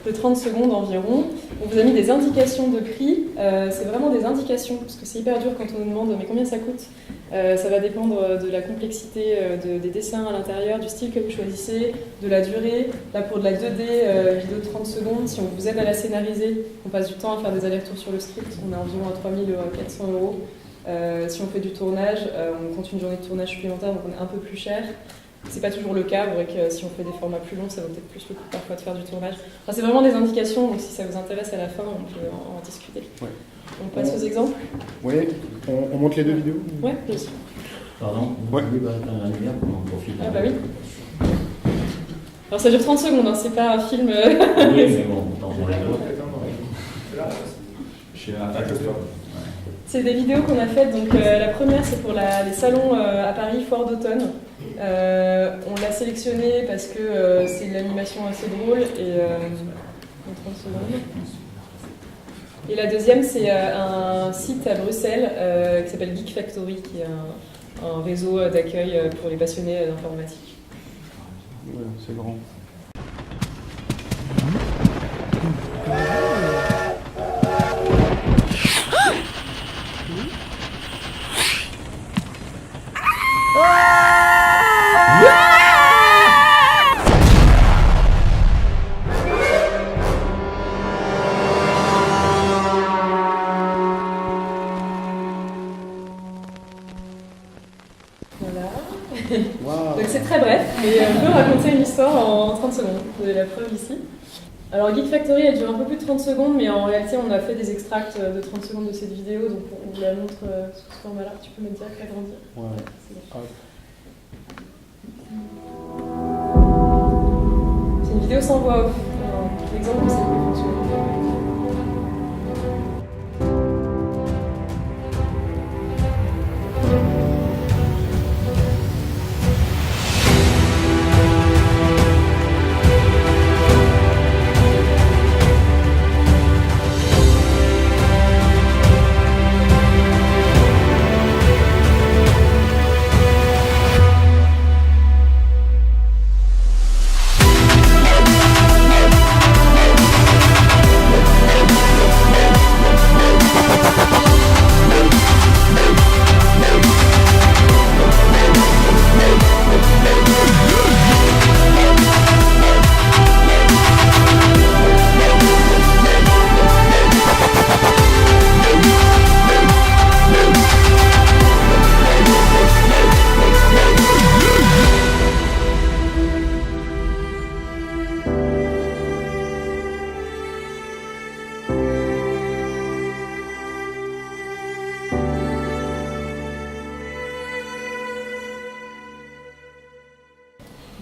A: de 30 secondes environ. On vous a mis des indications de prix. C'est vraiment des indications parce que c'est hyper dur quand on nous demande mais combien ça coûte. Ça va dépendre de la complexité des dessins à l'intérieur, du style que vous choisissez, de la durée. Là pour de la 2D, vidéo de 30 secondes, si on vous aide à la scénariser, on passe du temps à faire des allers-retours sur le script. On est environ à 3400 €. Si on fait du tournage, on compte une journée de tournage supplémentaire, donc on est un peu plus cher. C'est pas toujours le cas, vrai que si on fait des formats plus longs, ça vaut peut-être plus le coup parfois de faire du tournage. Enfin, c'est vraiment des indications, donc si ça vous intéresse à la fin, on peut en discuter.
B: Ouais.
A: On passe aux exemples?
B: Oui, on monte les deux vidéos?
A: Ouais, bien sûr.
G: Pardon?
B: Ouais.
G: Oui, bah, dans la lumière, on profite.
A: Ah bah oui. Alors ça dure 30 secondes, hein, c'est pas un film...
G: Oui, mais bon, on la
D: Chez Atlastor.
A: C'est des vidéos qu'on a faites, donc la première c'est pour les salons à Paris, Foire d'automne. On l'a sélectionné parce que c'est de l'animation assez drôle et... 30 secondes. Et la deuxième c'est un site à Bruxelles qui s'appelle Geek Factory, qui est un réseau d'accueil pour les passionnés d'informatique.
B: Ouais, c'est grand.
A: Voilà.
B: Wow.
A: Donc c'est très bref, mais on peut raconter une histoire en 30 secondes. Vous avez la preuve ici. Alors Geek Factory, elle dure un peu plus de 30 secondes, mais en réalité on a fait des extracts de 30 secondes de cette vidéo, donc on vous la montre sous ce format-là. Tu peux mettre direct agrandir.
B: Ouais.
A: C'est bon.
B: Hop.
A: C'est une vidéo sans voix off. L'exemple de ça peut fonctionner.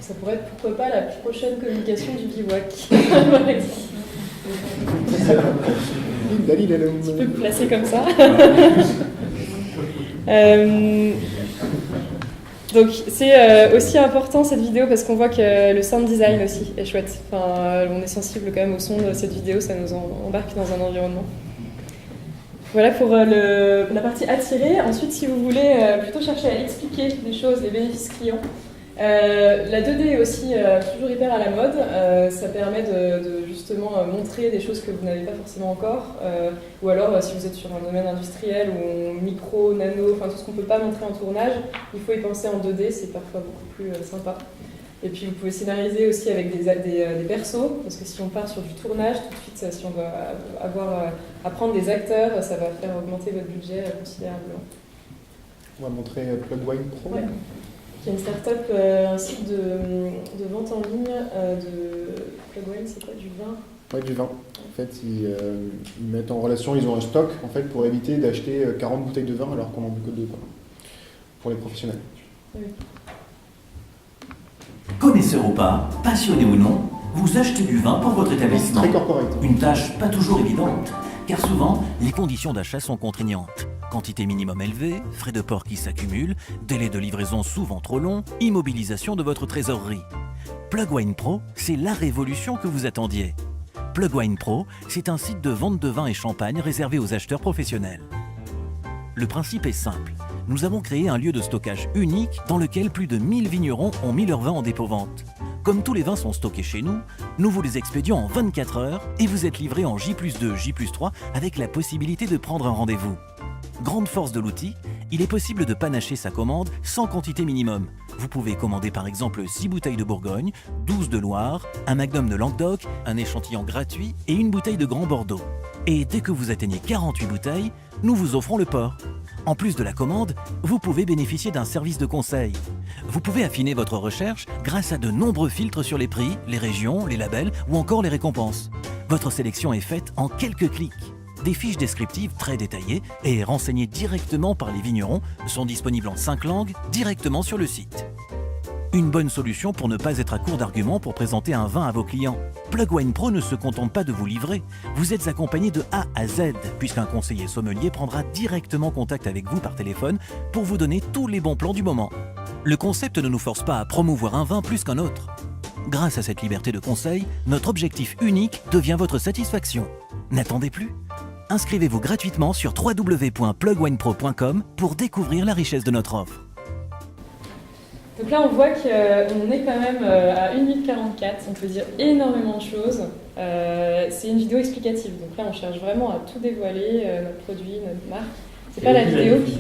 A: Ça pourrait être, pourquoi pas, la prochaine communication du bivouac. Par exemple. Tu peux me placer comme ça. Donc c'est aussi important cette vidéo parce qu'on voit que le sound design aussi est chouette. Enfin, on est sensible quand même au son de cette vidéo, ça nous embarque dans un environnement. Voilà pour la partie attirer. Ensuite, si vous voulez plutôt chercher à expliquer des choses, les bénéfices clients, la 2D est aussi toujours hyper à la mode. Ça permet de justement montrer des choses que vous n'avez pas forcément encore. Ou alors, si vous êtes sur un domaine industriel ou micro, nano, enfin tout ce qu'on ne peut pas montrer en tournage, il faut y penser en 2D, c'est parfois beaucoup plus sympa. Et puis vous pouvez scénariser aussi avec des persos, parce que si on part sur du tournage, tout de suite, si on doit apprendre des acteurs, ça va faire augmenter votre budget considérablement.
B: On va montrer Plugwine Pro.
A: Ouais. Qui est une start-up, un site de vente en ligne de Plugwine, c'est quoi, du vin?
B: Ouais, du vin. fait, ils mettent en relation, ils ont un stock en fait, pour éviter d'acheter 40 bouteilles de vin alors qu'on en veut que 2 pour les professionnels.
A: Oui.
H: Connaisseur ou pas, passionné ou non, vous achetez du vin pour votre
B: C'est
H: établissement.
B: très corporate.
H: Une tâche pas toujours évidente, car souvent, les conditions d'achat sont contraignantes. Quantité minimum élevée, frais de port qui s'accumulent, délai de livraison souvent trop long, immobilisation de votre trésorerie. Plug Wine Pro, c'est la révolution que vous attendiez. Plug Wine Pro, c'est un site de vente de vin et champagne réservé aux acheteurs professionnels. Le principe est simple. Nous avons créé un lieu de stockage unique dans lequel plus de 1000 vignerons ont mis leurs vins en dépôt-vente. Comme tous les vins sont stockés chez nous, nous vous les expédions en 24 heures et vous êtes livrés en J+2, J+3 avec la possibilité de prendre un rendez-vous. Grande force de l'outil, il est possible de panacher sa commande sans quantité minimum. Vous pouvez commander par exemple 6 bouteilles de Bourgogne, 12 de Loire, un magnum de Languedoc, un échantillon gratuit et une bouteille de Grand Bordeaux. Et dès que vous atteignez 48 bouteilles, nous vous offrons le port. En plus de la commande, vous pouvez bénéficier d'un service de conseil. Vous pouvez affiner votre recherche grâce à de nombreux filtres sur les prix, les régions, les labels ou encore les récompenses. Votre sélection est faite en quelques clics. Des fiches descriptives très détaillées et renseignées directement par les vignerons sont disponibles en 5 langues directement sur le site. Une bonne solution pour ne pas être à court d'arguments pour présenter un vin à vos clients. Plug Wine Pro ne se contente pas de vous livrer. Vous êtes accompagné de A à Z, puisqu'un conseiller sommelier prendra directement contact avec vous par téléphone pour vous donner tous les bons plans du moment. Le concept ne nous force pas à promouvoir un vin plus qu'un autre. Grâce à cette liberté de conseil, notre objectif unique devient votre satisfaction. N'attendez plus. Inscrivez-vous gratuitement sur www.plugwinepro.com pour découvrir la richesse de notre offre.
A: Donc là, on voit qu'on est quand même à 1 minute 44, on peut dire énormément de choses. C'est une vidéo explicative, donc là, on cherche vraiment à tout dévoiler, notre produit, notre marque. C'est pas la vidéo qui...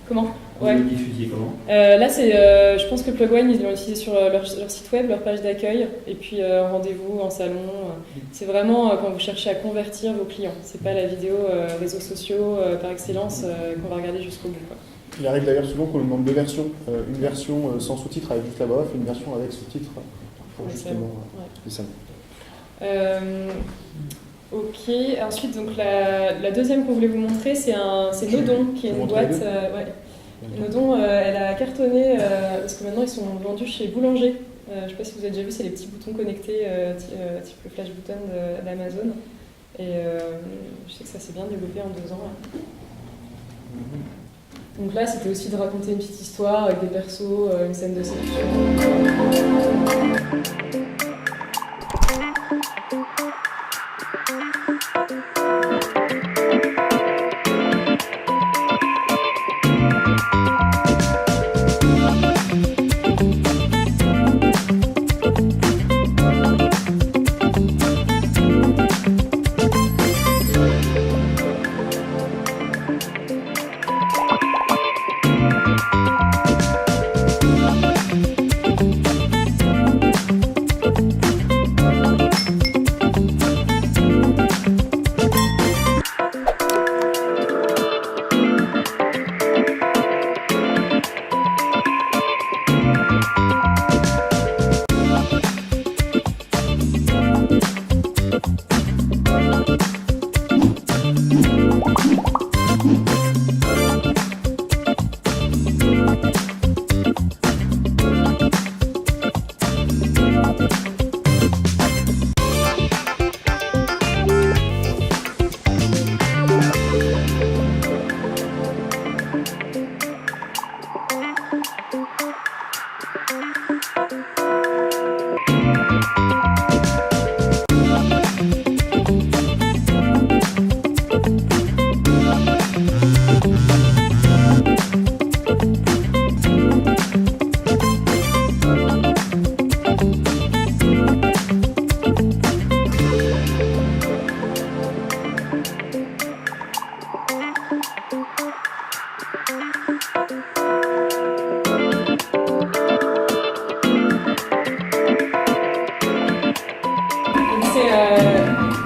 A: Comment? Ouais.
G: Vous le diffusiez comment?
A: Là, je pense que Plug Wine, ils l'ont utilisé sur leur site web, leur page d'accueil, et puis rendez-vous en salon. C'est vraiment quand vous cherchez à convertir vos clients. C'est pas la vidéo réseaux sociaux par excellence qu'on va regarder jusqu'au bout, quoi.
B: Il arrive d'ailleurs souvent qu'on nous demande 2 versions. Une version sans sous-titres avec juste la voix off, et une version avec sous-titres pour justement les salons.
A: Ok, ensuite donc la deuxième qu'on voulait vous montrer, c'est Nodon, qui est une boîte. Nodon, elle a cartonné parce que maintenant ils sont vendus chez Boulanger. Je ne sais pas si vous avez déjà vu, c'est les petits boutons connectés type le flash button d'Amazon. Et je sais que ça s'est bien développé en 2 ans. Là. Donc là, c'était aussi de raconter une petite histoire avec des persos, une scène de séduction.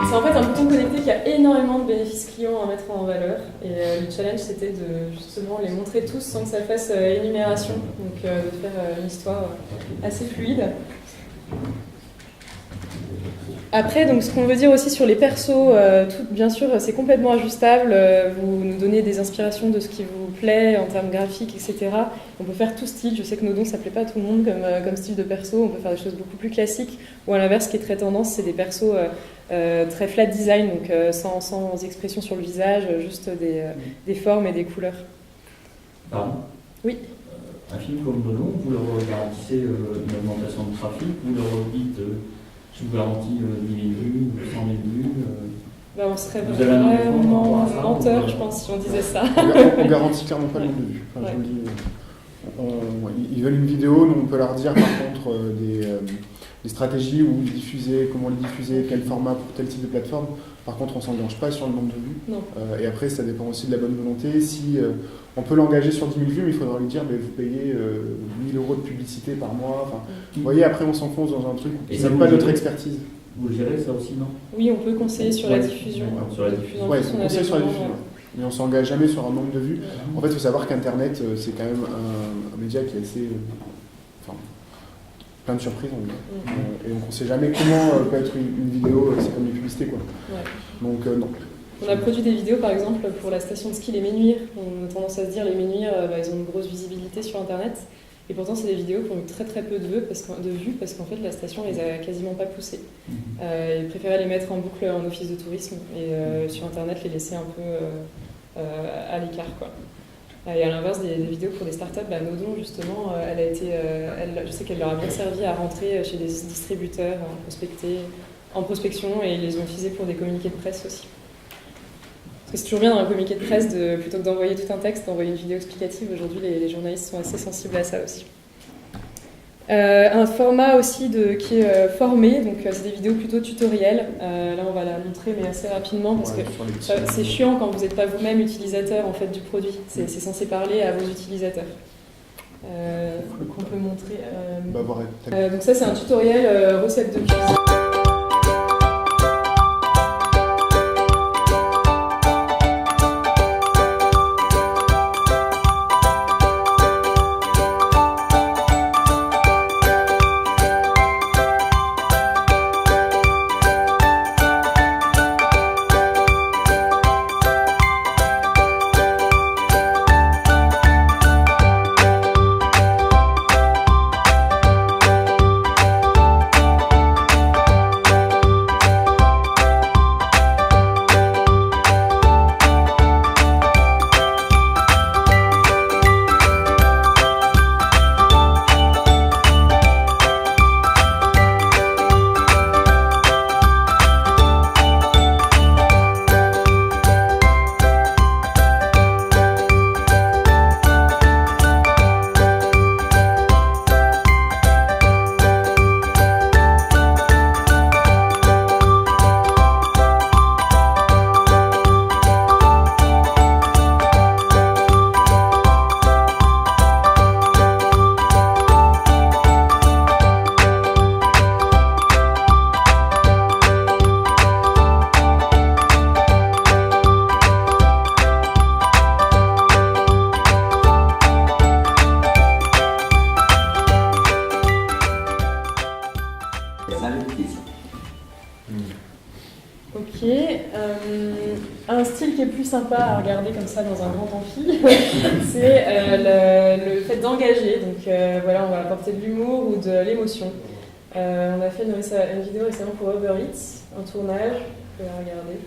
A: C'est en fait un bouton connecté qui a énormément de bénéfices clients à mettre en valeur. Et le challenge, c'était de justement les montrer tous sans que ça fasse énumération. Donc de faire une histoire assez fluide. Après, donc, ce qu'on veut dire aussi sur les persos, bien sûr, c'est complètement ajustable. Vous nous donnez des inspirations de ce qui vous plaît en termes graphiques, etc. On peut faire tout style. Je sais que Nodon, ça plaît pas à tout le monde comme style de perso. On peut faire des choses beaucoup plus classiques. Ou à l'inverse, ce qui est très tendance, c'est des persos très flat design, donc sans expression sur le visage, juste des formes et des couleurs.
G: Pardon ?
A: Oui.
G: Un film comme Nodon, vous leur garantissez une augmentation de trafic, vous leur dites je vous garantis 10 000 vues, 100 000 vues.
A: On serait
G: vous avez un
A: vraiment menteur, je pense, si on disait ça.
B: On garantit clairement pas le nombre de vues. Enfin, je vous le dis, ils veulent une vidéo, nous on peut leur dire par contre des stratégies, où diffuser, comment le diffuser, quel format pour tel type de plateforme. Par contre, on ne s'engage pas sur le nombre de vues.
A: Non.
B: Et après, ça dépend aussi de la bonne volonté. Si on peut l'engager sur 10 000 vues, mais il faudra lui dire vous payez 1 000 € de publicité par mois. Enfin, vous voyez, après, on s'enfonce dans un truc où ça n'a pas notre expertise.
G: Vous le gérez ça aussi, non ?
A: Oui, on peut conseiller sur la diffusion.
G: Sur la diffusion.
B: Oui, on conseille sur la diffusion. Mais on ne s'engage jamais sur un nombre de vues. En fait, il faut savoir qu'Internet, c'est quand même un média qui est assez... plein de surprises, on dit. Et donc on ne sait jamais comment peut être une vidéo, c'est comme une publicité, quoi.
A: Ouais.
B: Donc non.
A: On a produit des vidéos, par exemple, pour la station de ski Les Ménuires. On a tendance à se dire les Ménuires, ils ont une grosse visibilité sur Internet. Et pourtant, c'est des vidéos qui ont eu très très peu de vues, parce qu'en fait, la station les a quasiment pas poussées. Ils préféraient les mettre en boucle en office de tourisme et sur Internet les laisser un peu à l'écart, quoi. Et à l'inverse des vidéos pour des startups, Nodon justement, je sais qu'elle leur a bien servi à rentrer chez des distributeurs, en prospection, et ils les ont utilisés pour des communiqués de presse aussi. Parce que c'est toujours bien dans un communiqué de presse, plutôt que d'envoyer tout un texte, d'envoyer une vidéo explicative. Aujourd'hui, les journalistes sont assez sensibles à ça aussi. Un format aussi qui est formé, donc c'est des vidéos plutôt tutoriels. Là, on va la montrer, mais assez rapidement, parce que c'est chiant quand vous n'êtes pas vous-même utilisateur en fait, du produit. C'est censé parler à vos utilisateurs. On peut montrer. Donc ça, c'est un tutoriel recette de cuisine. Ok. Un style qui est plus sympa à regarder comme ça dans un grand amphi, c'est le fait d'engager. Donc voilà, on va apporter de l'humour ou de l'émotion. On a fait une vidéo récemment pour Uber Eats, un tournage, vous pouvez la regarder.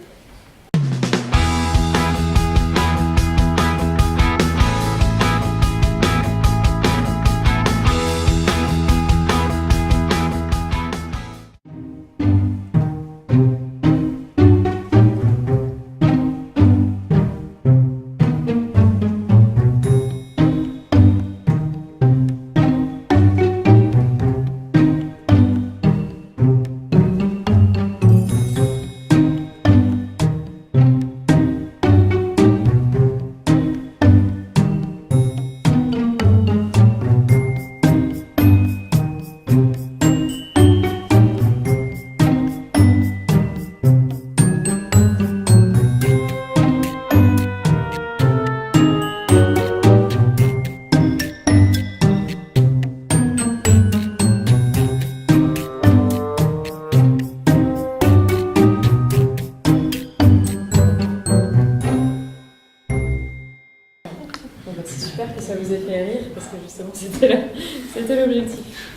A: Bon, bah, c'est super que ça vous ait fait rire, parce que justement, c'était l'objectif.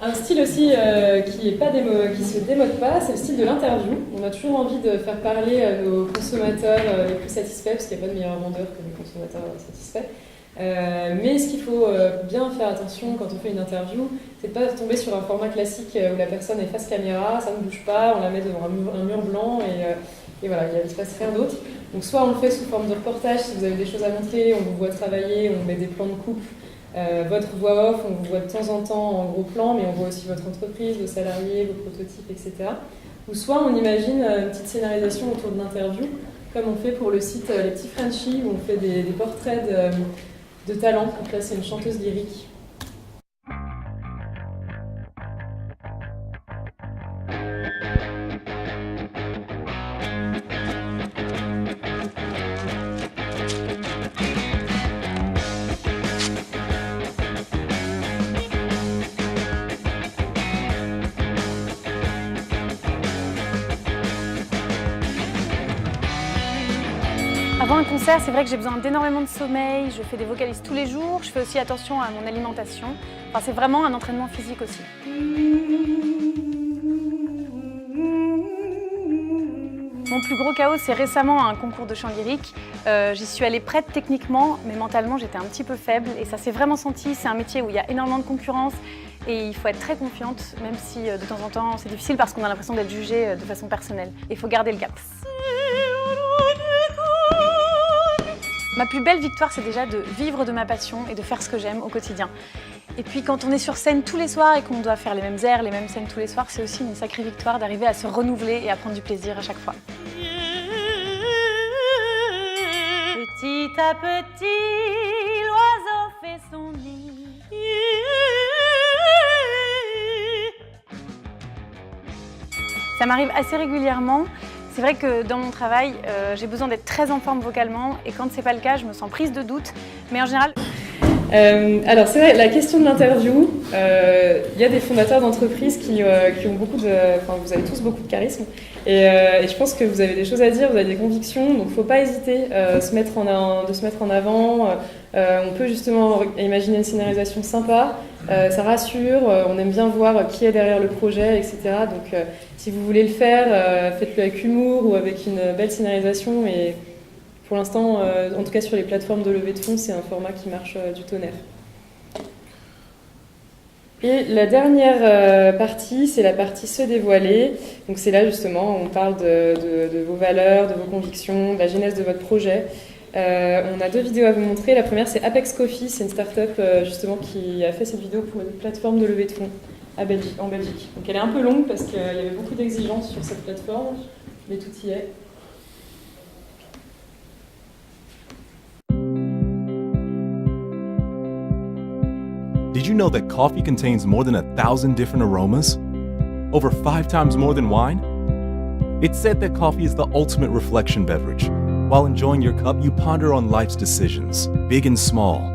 A: Un style aussi qui se démode pas, c'est le style de l'interview. On a toujours envie de faire parler nos consommateurs les plus satisfaits, parce qu'il n'y a pas de meilleur vendeur que les consommateurs satisfaits. Mais ce qu'il faut bien faire attention quand on fait une interview, c'est de ne pas tomber sur un format classique où la personne est face caméra, ça ne bouge pas, on la met devant un mur blanc et voilà, il ne se passe rien d'autre. Donc soit on le fait sous forme de reportage, si vous avez des choses à montrer, on vous voit travailler, on met des plans de coupe. Votre voix off, on vous voit de temps en temps en gros plan, mais on voit aussi votre entreprise, vos salariés, vos prototypes, etc. Ou soit on imagine une petite scénarisation autour de l'interview, comme on fait pour le site Les Petits Frenchies, où on fait des portraits de talents. Donc là, c'est une chanteuse lyrique.
I: Avant un concert, c'est vrai que j'ai besoin d'énormément de sommeil, je fais des vocalises tous les jours, je fais aussi attention à mon alimentation. Enfin, c'est vraiment un entraînement physique aussi. Mon plus gros chaos, c'est récemment un concours de chant lyrique. J'y suis allée prête techniquement, mais mentalement, j'étais un petit peu faible et ça s'est vraiment senti. C'est un métier où il y a énormément de concurrence et il faut être très confiante, même si de temps en temps, c'est difficile parce qu'on a l'impression d'être jugé de façon personnelle. Il faut garder le cap. Ma plus belle victoire, c'est déjà de vivre de ma passion et de faire ce que j'aime au quotidien. Et puis quand on est sur scène tous les soirs et qu'on doit faire les mêmes airs, les mêmes scènes tous les soirs, c'est aussi une sacrée victoire d'arriver à se renouveler et à prendre du plaisir à chaque fois. Petit à petit, l'oiseau fait son nid. Ça m'arrive assez régulièrement. C'est vrai que dans mon travail, j'ai besoin d'être très en forme vocalement et quand c'est pas le cas, je me sens prise de doute. Mais en général...
A: Alors c'est vrai, la question de l'interview, il y a des fondateurs d'entreprises qui ont beaucoup de... Enfin, vous avez tous beaucoup de charisme et je pense que vous avez des choses à dire, vous avez des convictions, donc il ne faut pas hésiter de se mettre en avant. On peut justement imaginer une scénarisation sympa, ça rassure, on aime bien voir qui est derrière le projet, etc. Donc si vous voulez le faire, faites-le avec humour ou avec une belle scénarisation. Et pour l'instant, en tout cas sur les plateformes de levée de fonds, c'est un format qui marche du tonnerre. Et la dernière partie, c'est la partie se dévoiler. Donc c'est là justement où on parle de vos valeurs, de vos convictions, de la genèse de votre projet. On a 2 vidéos à vous montrer. La première, c'est Apex Coffee, c'est une start-up justement qui a fait cette vidéo pour une plateforme de levée de fonds en Belgique. Donc elle est un peu longue parce qu'il y avait beaucoup d'exigences sur cette plateforme, mais tout y est.
J: Did you know that coffee contains more than 1,000 different aromas? Over 5 times more than wine? It's said that coffee is the ultimate reflection beverage. While enjoying your cup, you ponder on life's decisions, big and small.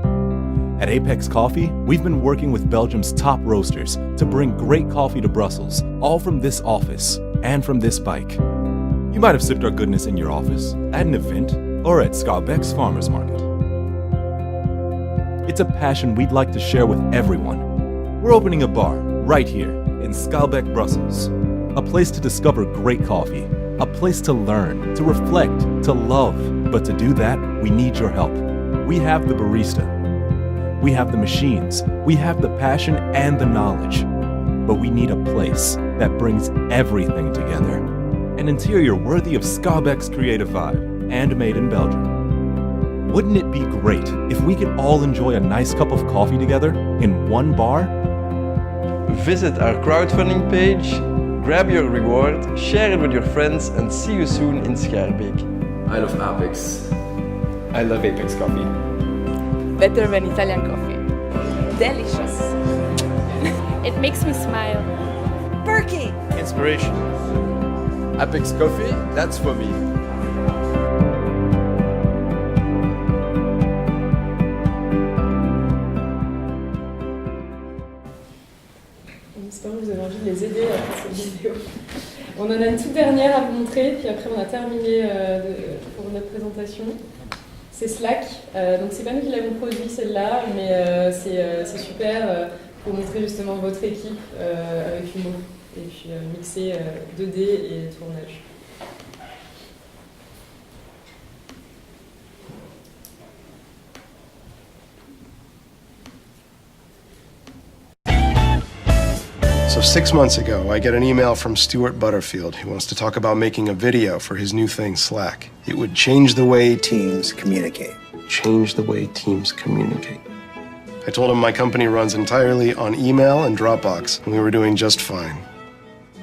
J: At Apex Coffee, we've been working with Belgium's top roasters to bring great coffee to Brussels, all from this office and from this bike. You might have sipped our goodness in your office, at an event, or at Scalbeck's Farmers Market. It's a passion we'd like to share with everyone. We're opening a bar right here in Scalbeck, Brussels. A place to discover great coffee. A place to learn, to reflect, to love. But to do that, we need your help. We have the barista. We have the machines. We have the passion and the knowledge. But we need a place that brings everything together. An interior worthy of Scalbeck's creative vibe and made in Belgium. Wouldn't it be great if we could all enjoy a nice cup of coffee together in one bar?
K: Visit our crowdfunding page, grab your reward, share it with your friends, and see you soon in Schaerbeek.
D: I love Apex.
L: I love Apex Coffee.
M: Better than Italian coffee. Delicious. It makes me smile.
N: Perky.
L: Inspiration. Apex Coffee, that's for me.
A: J'espère que vous avez envie de les aider à faire cette vidéo. On en a une toute dernière à vous montrer, puis après on a terminé pour notre présentation. C'est Slack. Donc c'est pas nous qui l'avons produit celle-là, mais c'est super pour montrer justement votre équipe avec humour. Et puis mixer 2D et tournage.
N: So 6 months ago, I get an email from Stuart Butterfield who wants to talk about making a video for his new thing, Slack. It would change the way teams communicate. Change the way teams communicate. I told him my company runs entirely on email and Dropbox, and we were doing just fine.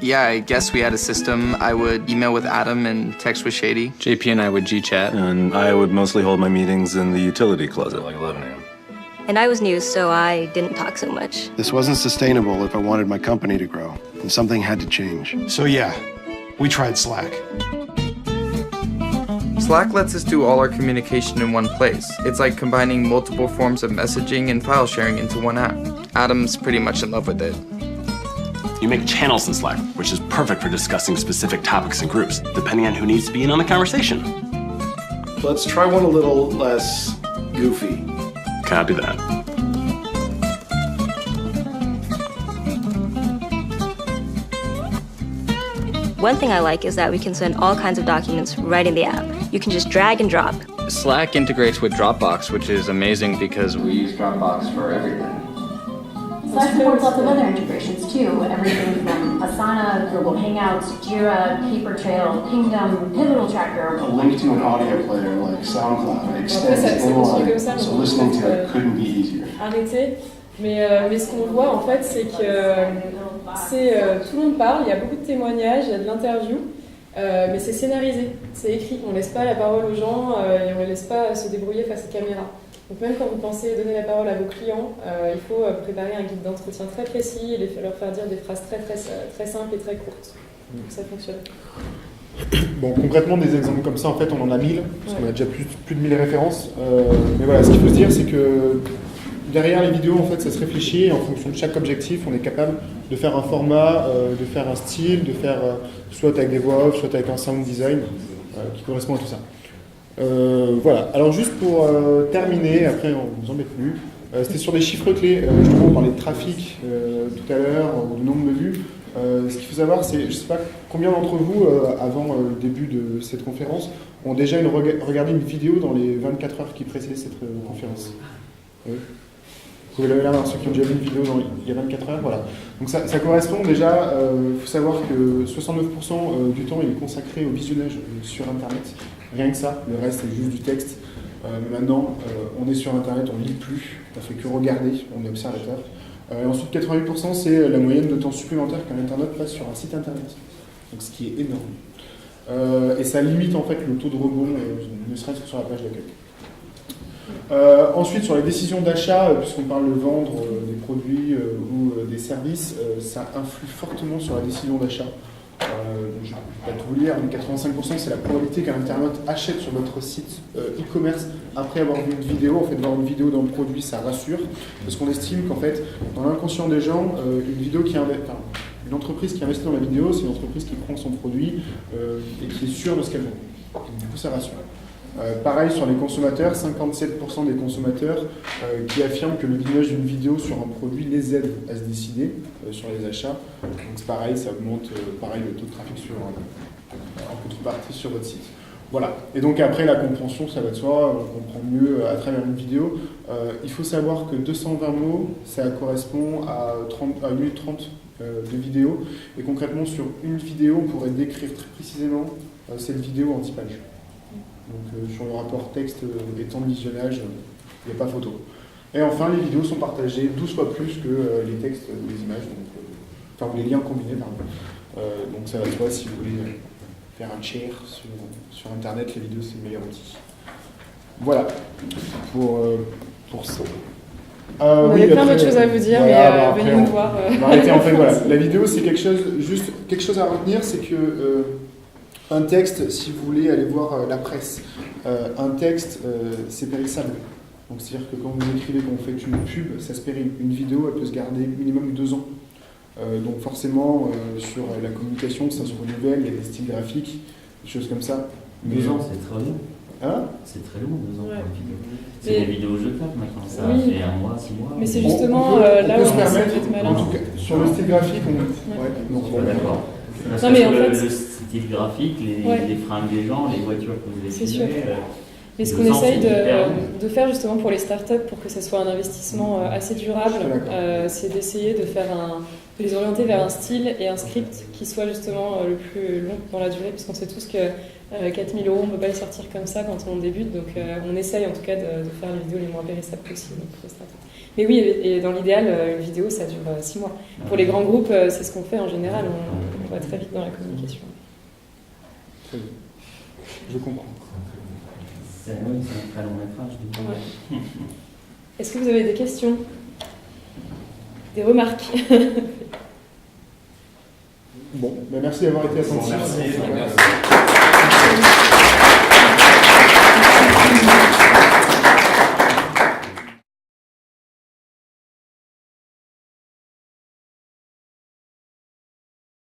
O: Yeah, I guess we had a system. I would email with Adam and text with Shady.
P: JP and I would G-chat. And I would mostly hold my meetings in the utility closet like 11 a.m.
Q: And I was new, so I didn't talk so much.
N: This wasn't sustainable if I wanted my company to grow, and something had to change. So yeah, we tried Slack.
O: Slack lets us do all our communication in one place. It's like combining multiple forms of messaging and file sharing into one app. Adam's pretty much in love with it.
R: You make channels in Slack, which is perfect for discussing specific topics and groups, depending on who needs to be in on the conversation.
N: Let's try one a little less goofy.
R: Copy that.
Q: One thing I like is that we can send all kinds of documents right in the app. You can just drag and drop.
P: Slack integrates with Dropbox, which is amazing because we use Dropbox for everything.
S: Slack supports lots of other integrations too, everything from Asana, Google Hangouts, Jira, Papertrail, Pingdom, Pivotal Tracker.
N: A link to an audio player like SoundCloud extends inline, so listening to it couldn't be easier.
A: Arrêtez. Mais ce qu'on voit en fait, c'est que tout le monde parle, il y a beaucoup de témoignages, il y a de l'interview, mais c'est scénarisé, c'est écrit. On ne laisse pas la parole aux gens et on ne les laisse pas se débrouiller face aux caméras. Donc même quand vous pensez donner la parole à vos clients, il faut préparer un guide d'entretien très précis et leur faire dire des phrases très simples et très courtes. Donc ça fonctionne.
B: Bon, concrètement, des exemples comme ça, en fait, on en a 1000, parce qu'on a déjà plus de 1000 références. Mais voilà, ce qu'il faut se dire, c'est que derrière les vidéos, en fait, ça se réfléchit et en fonction de chaque objectif, on est capable de faire un format, de faire un style, de faire soit avec des voix off, soit avec un sound design qui correspond à tout ça. Voilà, alors juste pour terminer, après on ne vous embête plus, c'était sur des chiffres clés, justement on parlait de trafic tout à l'heure, ou de nombre de vues. Ce qu'il faut savoir, c'est, je ne sais pas combien d'entre vous, avant le début de cette conférence, ont déjà regardé une vidéo dans les 24 heures qui précédaient cette conférence. Oui. Vous pouvez lever la main, ceux qui ont déjà vu une vidéo il y a 24 heures, voilà. Donc ça correspond déjà, il faut savoir que 69% du temps il est consacré au visionnage sur Internet. Rien que ça, le reste c'est juste du texte. Mais maintenant, on est sur Internet, on ne lit plus, on ne fait que regarder, on est observateur. Et ensuite, 88% c'est la moyenne de temps supplémentaire qu'un internaute passe sur un site Internet. Donc ce qui est énorme. Et ça limite en fait le taux de rebond, ne serait-ce que sur la page d'accueil. Ensuite, sur les décisions d'achat, puisqu'on parle de vendre des produits ou des services, ça influe fortement sur la décision d'achat. Je ne vais pas tout vous lire, mais 85% c'est la probabilité qu'un internaute achète sur notre site e-commerce après avoir vu une vidéo. En fait, voir une vidéo dans le produit, ça rassure, parce qu'on estime qu'en fait, dans l'inconscient des gens, une entreprise qui investit dans la vidéo, c'est une entreprise qui prend son produit et qui est sûre de ce qu'elle vend. Du coup, ça rassure. Pareil sur les consommateurs, 57% des consommateurs qui affirment que le visionnage d'une vidéo sur un produit les aide à se décider sur les achats. Donc c'est pareil, ça augmente pareil le taux de trafic en contrepartie sur votre site. Voilà. Et donc après la compréhension, ça va de soi, on comprend mieux à travers une vidéo. Il faut savoir que 220 mots, ça correspond à 1 minute 30 de vidéo. Et concrètement, sur une vidéo, on pourrait décrire très précisément cette vidéo en 10 pages. Donc sur le rapport texte et temps de visionnage, il n'y a pas photo. Et enfin, les vidéos sont partagées 12 fois plus que les textes ou les images, enfin les liens combinés, pardon. Donc ça va de soi, si vous voulez faire un share sur Internet, les vidéos c'est le meilleur outil. Voilà pour ça.
A: On avait plein d'autres choses à vous dire, mais venez nous voir.
B: On va arrêter en fait, voilà. La vidéo c'est quelque chose à retenir, c'est que un texte, si vous voulez aller voir la presse, un texte, c'est périssable. Donc c'est-à-dire que quand vous écrivez, quand vous faites une pub, ça se périme. Une vidéo, elle peut se garder minimum 2 ans. Donc forcément, sur la communication, ça se renouvelle, il y a des styles graphiques, des choses comme ça.
G: 2 ans, c'est très long.
B: Hein?
G: C'est très long, 2 ans pour une vidéo. C'est
A: Et...
G: des vidéos jetables maintenant, ça
A: oui.
G: fait 1 mois, 6 mois.
A: Mais c'est justement là où on essaie d'être malin.
B: En tout cas, sur le style graphique, on...
G: Ouais, d'accord. Parce
A: non,
G: que
A: mais
G: sur
A: en fait...
G: le style graphique, les fringues des gens, les voitures que vous
A: C'est sûr.
G: dessinez...
A: Mais ce qu'on essaye de faire justement pour les startups, pour que ce soit un investissement assez durable, c'est d'essayer de les orienter vers un style et un script qui soit justement le plus long dans la durée, puisqu'on sait tous que 4 000 €, on ne peut pas les sortir comme ça quand on débute, donc on essaye en tout cas de faire les vidéos les moins périssables possibles pour les startups. Mais oui, et dans l'idéal, une vidéo, ça dure 6 mois. Pour les grands groupes, c'est ce qu'on fait en général, on va très vite dans la communication.
B: Très bien. Je comprends.
G: C'est un très long métrage.
A: Ouais. Est-ce que vous avez des questions? Des remarques?
B: Bon, merci d'avoir été attentif.
D: Merci.